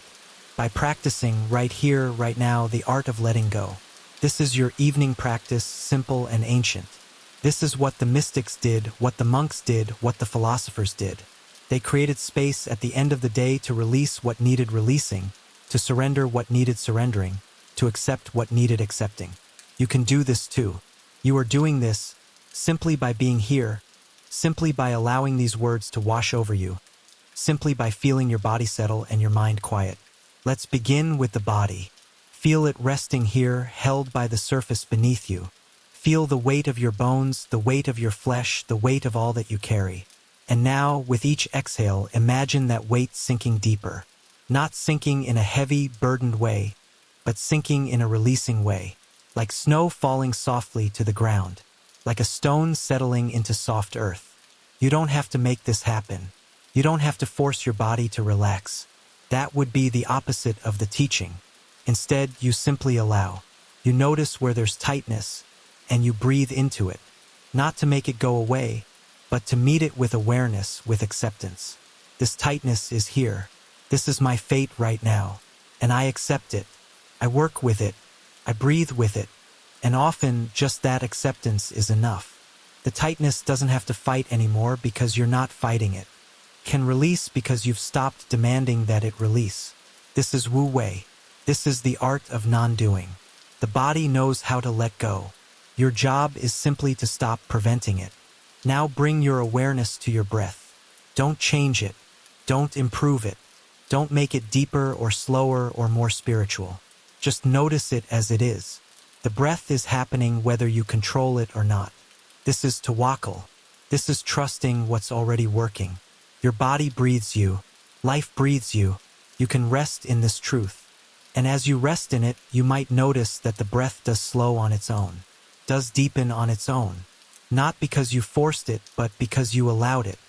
By practicing right here, right now, the art of letting go. This is your evening practice, simple and ancient. This is what the mystics did, what the monks did, what the philosophers did. They created space at the end of the day to release what needed releasing, to surrender what needed surrendering, to accept what needed accepting. You can do this too. You are doing this simply by being here, simply by allowing these words to wash over you, simply by feeling your body settle and your mind quiet. Let's begin with the body. Feel it resting here, held by the surface beneath you. Feel the weight of your bones, the weight of your flesh, the weight of all that you carry. And now, with each exhale, imagine that weight sinking deeper. Not sinking in a heavy, burdened way, but sinking in a releasing way. Like snow falling softly to the ground. Like a stone settling into soft earth. You don't have to make this happen. You don't have to force your body to relax. That would be the opposite of the teaching. Instead, you simply allow. You notice where there's tightness, and you breathe into it. Not to make it go away, but to meet it with awareness, with acceptance. This tightness is here. This is my fate right now, and I accept it. I work with it. I breathe with it. And often, just that acceptance is enough. The tightness doesn't have to fight anymore because you're not fighting it. Can release because you've stopped demanding that it release. This is Wu Wei. This is the art of non-doing. The body knows how to let go. Your job is simply to stop preventing it. Now bring your awareness to your breath. Don't change it. Don't improve it. Don't make it deeper or slower or more spiritual. Just notice it as it is. The breath is happening whether you control it or not. This is tawakkul. This is trusting what's already working. Your body breathes you. Life breathes you. You can rest in this truth. And as you rest in it, you might notice that the breath does slow on its own, does deepen on its own. Not because you forced it, but because you allowed it.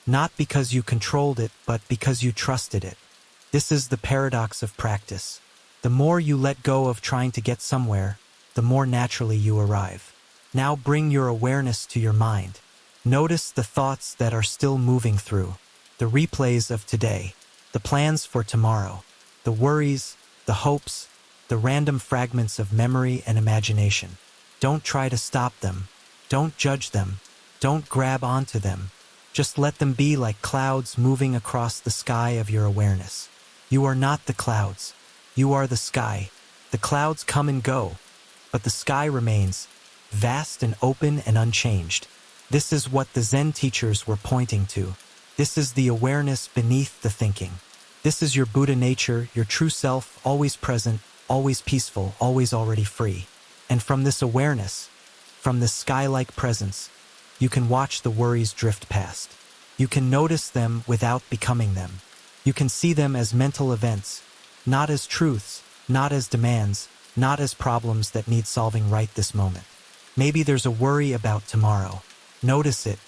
Not because you controlled it, but because you trusted it. This is the paradox of practice. The more you let go of trying to get somewhere, the more naturally you arrive. Now bring your awareness to your mind. Notice the thoughts that are still moving through, the replays of today, the plans for tomorrow, the worries, the hopes, the random fragments of memory and imagination. Don't try to stop them. Don't judge them. Don't grab onto them. Just let them be like clouds moving across the sky of your awareness. You are not the clouds. You are the sky. The clouds come and go, but the sky remains, vast and open and unchanged. This is what the Zen teachers were pointing to. This is the awareness beneath the thinking. This is your Buddha nature, your true self, always present, always peaceful, always already free. And from this awareness, from this sky-like presence, you can watch the worries drift past. You can notice them without becoming them. You can see them as mental events, not as truths, not as demands, not as problems that need solving right this moment. Maybe there's a worry about tomorrow. Notice it.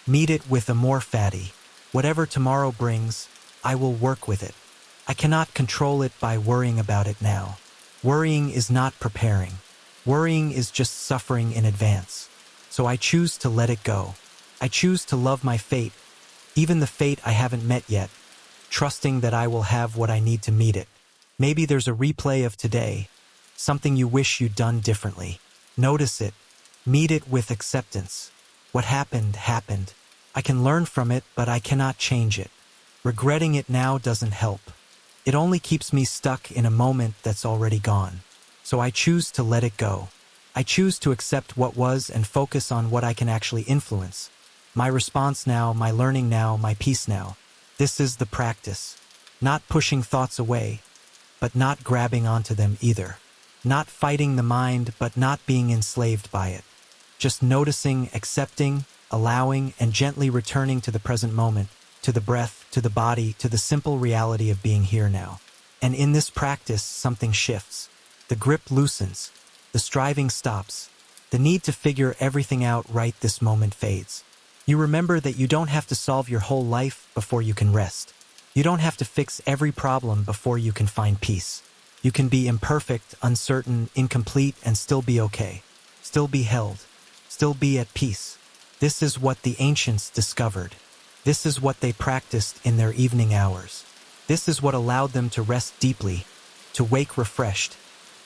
Meet it with a more fatty. Whatever tomorrow brings, I will work with it. I cannot control it by worrying about it now. Worrying is not preparing. Worrying is just suffering in advance. So I choose to let it go. I choose to love my fate, even the fate I haven't met yet, trusting that I will have what I need to meet it. Maybe there's a replay of today, something you wish you'd done differently. Notice it. Meet it with acceptance. What happened, happened. I can learn from it, but I cannot change it. Regretting it now doesn't help. It only keeps me stuck in a moment that's already gone. So I choose to let it go. I choose to accept what was and focus on what I can actually influence. My response now, my learning now, my peace now. This is the practice. Not pushing thoughts away, but not grabbing onto them either. Not fighting the mind, but not being enslaved by it. Just noticing, accepting, allowing, and gently returning to the present moment, to the breath, to the body, to the simple reality of being here now. And in this practice, something shifts. The grip loosens. The striving stops. The need to figure everything out right this moment fades. You remember that you don't have to solve your whole life before you can rest. You don't have to fix every problem before you can find peace. You can be imperfect, uncertain, incomplete, and still be okay. Still be held. Still be at peace. This is what the ancients discovered. This is what they practiced in their evening hours. This is what allowed them to rest deeply, to wake refreshed,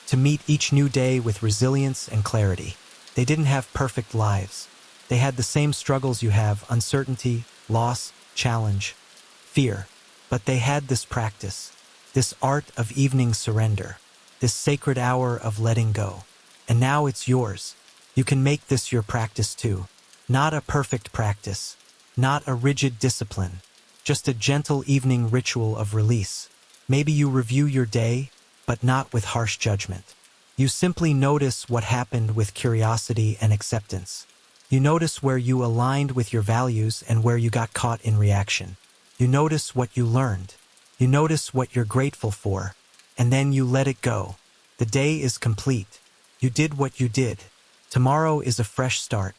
to meet each new day with resilience and clarity. They didn't have perfect lives. They had the same struggles you have: uncertainty, loss, challenge, fear. But they had this practice, this art of evening surrender, this sacred hour of letting go. And now it's yours. You can make this your practice too. Not a perfect practice, not a rigid discipline, just a gentle evening ritual of release. Maybe you review your day, but not with harsh judgment. You simply notice what happened with curiosity and acceptance. You notice where you aligned with your values and where you got caught in reaction. You notice what you learned. You notice what you're grateful for. And then you let it go. The day is complete. You did what you did. Tomorrow is a fresh start.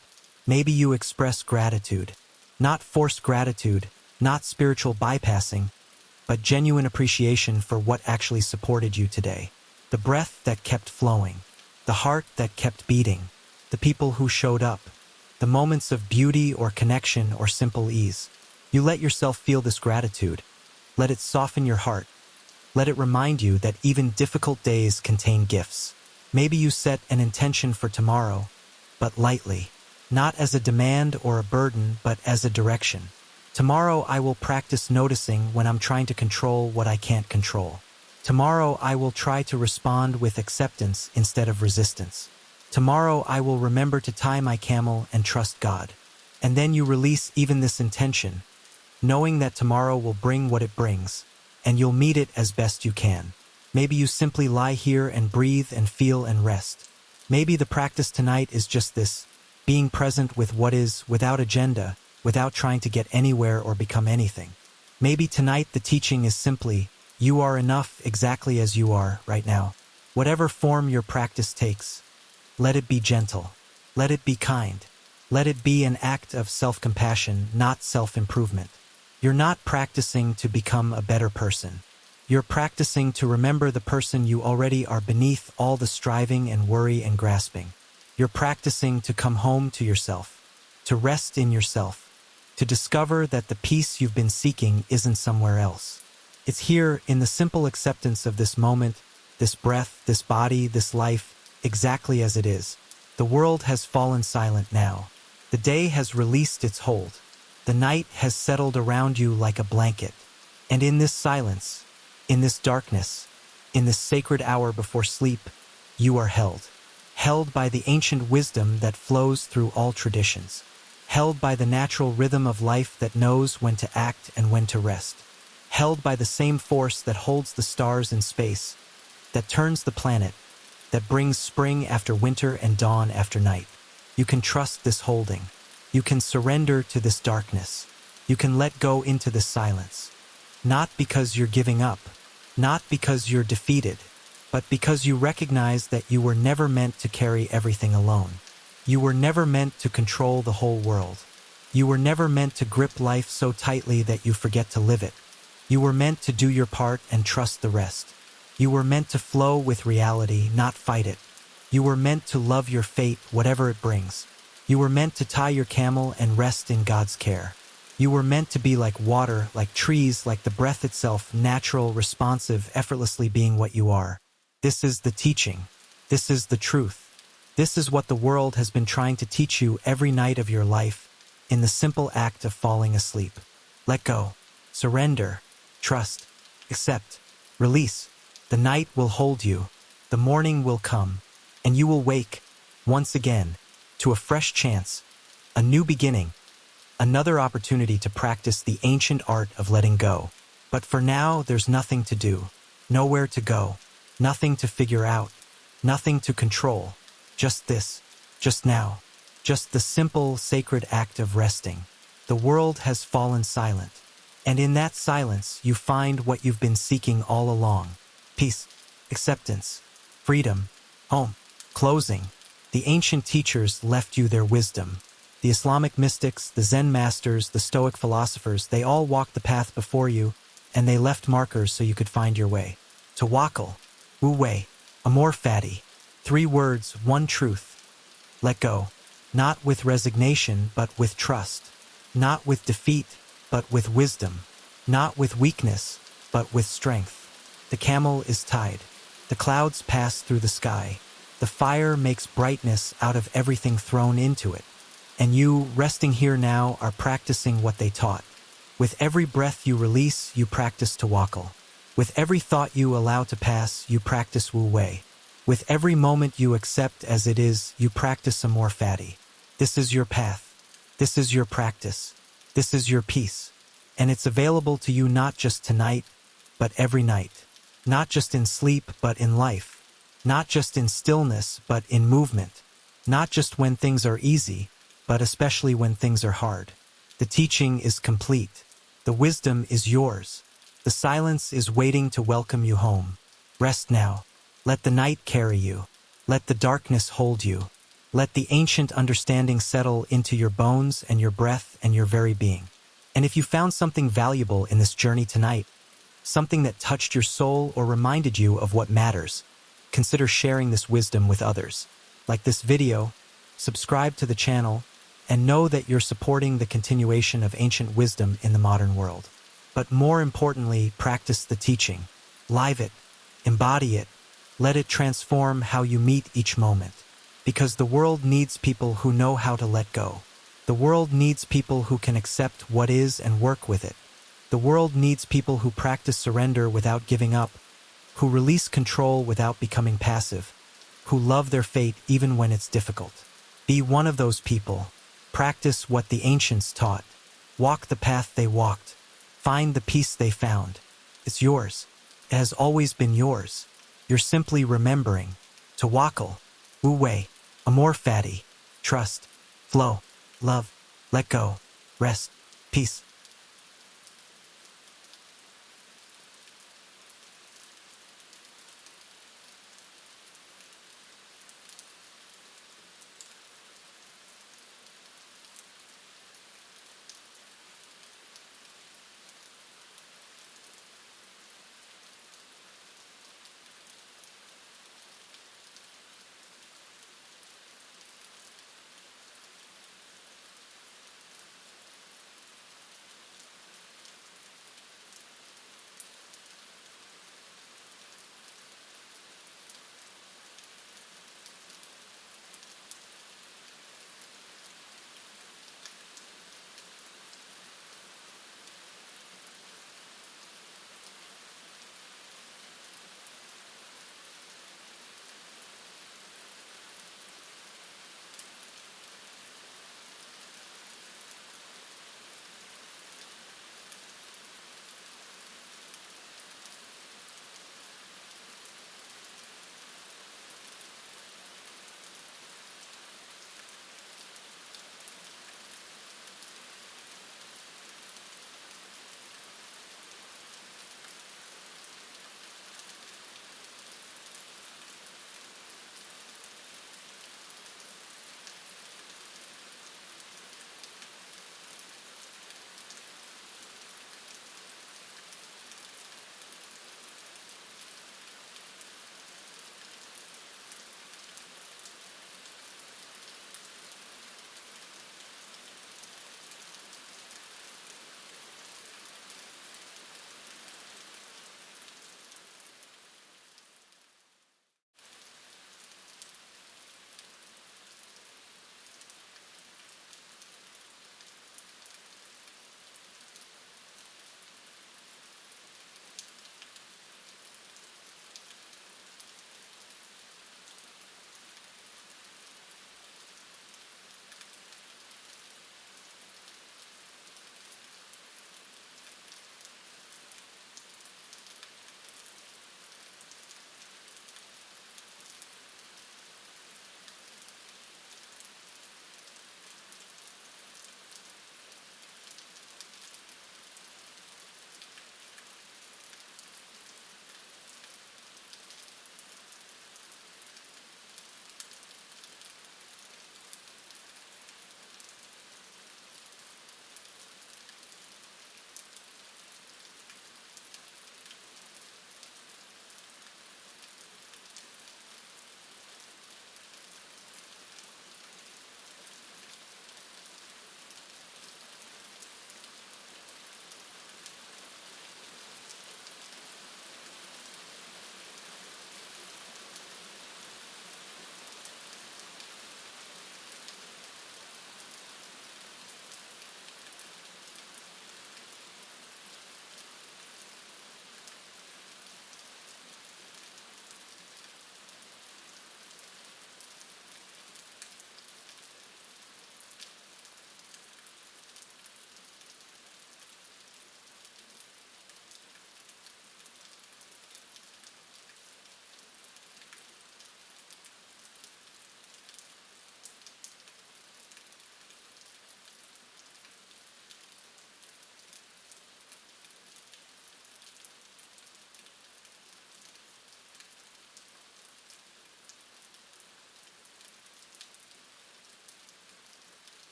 Maybe you express gratitude. Not forced gratitude, not spiritual bypassing, but genuine appreciation for what actually supported you today. The breath that kept flowing. The heart that kept beating. The people who showed up. The moments of beauty or connection or simple ease. You let yourself feel this gratitude. Let it soften your heart. Let it remind you that even difficult days contain gifts. Maybe you set an intention for tomorrow, but lightly. not as a demand or a burden, but as a direction. Tomorrow I will practice noticing when I'm trying to control what I can't control. Tomorrow I will try to respond with acceptance instead of resistance. Tomorrow I will remember to tie my camel and trust God. And then you release even this intention, knowing that tomorrow will bring what it brings, and you'll meet it as best you can. Maybe you simply lie here and breathe and feel and rest. Maybe the practice tonight is just this, being present with what is, without agenda, without trying to get anywhere or become anything. Maybe tonight the teaching is simply, you are enough exactly as you are right now. Whatever form your practice takes, let it be gentle. Let it be kind. Let it be an act of self-compassion, not self-improvement. You're not practicing to become a better person. You're practicing to remember the person you already are beneath all the striving and worry and grasping. You're practicing to come home to yourself, to rest in yourself, to discover that the peace you've been seeking isn't somewhere else. It's here in the simple acceptance of this moment, this breath, this body, this life, exactly as it is. The world has fallen silent now. The day has released its hold. The night has settled around you like a blanket. And in this silence, in this darkness, in this sacred hour before sleep, you are held. Held by the ancient wisdom that flows through all traditions. Held by the natural rhythm of life that knows when to act and when to rest. Held by the same force that holds the stars in space, that turns the planet, that brings spring after winter and dawn after night. You can trust this holding. You can surrender to this darkness. You can let go into this silence. Not because you're giving up, not because you're defeated, but because you recognize that you were never meant to carry everything alone. You were never meant to control the whole world. You were never meant to grip life so tightly that you forget to live it. You were meant to do your part and trust the rest. You were meant to flow with reality, not fight it. You were meant to love your fate, whatever it brings. You were meant to tie your camel and rest in God's care. You were meant to be like water, like trees, like the breath itself, natural, responsive, effortlessly being what you are. This is the teaching. This is the truth. This is what the world has been trying to teach you every night of your life, in the simple act of falling asleep. Let go. Surrender. Trust. Accept. Release. The night will hold you. The morning will come. And you will wake, once again, to a fresh chance, a new beginning, another opportunity to practice the ancient art of letting go. But for now, there's nothing to do, nowhere to go, nothing to figure out, nothing to control. Just this, just now, just the simple, sacred act of resting. The world has fallen silent, and in that silence, you find what you've been seeking all along. Peace, acceptance, freedom, home. Closing. The ancient teachers left you their wisdom. The Islamic mystics, the Zen masters, the Stoic philosophers, they all walked the path before you, and they left markers so you could find your way. Tawakkul, wu wei, amor fati. 3 words, 1 truth. Let go. Not with resignation, but with trust. Not with defeat, but with wisdom. Not with weakness, but with strength. The camel is tied. The clouds pass through the sky. The fire makes brightness out of everything thrown into it. And you, resting here now, are practicing what they taught. With every breath you release, you practice tawakkul. With every thought you allow to pass, you practice wu wei. With every moment you accept as it is, you practice amor fati. This is your path. This is your practice. This is your peace. And it's available to you not just tonight, but every night. Not just in sleep, but in life. Not just in stillness, but in movement. Not just when things are easy, but especially when things are hard. The teaching is complete. The wisdom is yours. The silence is waiting to welcome you home. Rest now. Let the night carry you. Let the darkness hold you. Let the ancient understanding settle into your bones and your breath and your very being. And if you found something valuable in this journey tonight, something that touched your soul or reminded you of what matters, consider sharing this wisdom with others. Like this video, subscribe to the channel, and know that you're supporting the continuation of ancient wisdom in the modern world. But more importantly, practice the teaching. Live it. Embody it. Let it transform how you meet each moment. Because the world needs people who know how to let go. The world needs people who can accept what is and work with it. The world needs people who practice surrender without giving up, who release control without becoming passive, who love their fate even when it's difficult. Be one of those people. Practice what the ancients taught. Walk the path they walked. Find the peace they found. It's yours. It has always been yours. You're simply remembering. Tawakkul, Wu Wei, Amor Fati, trust, flow, love, let go, rest, peace.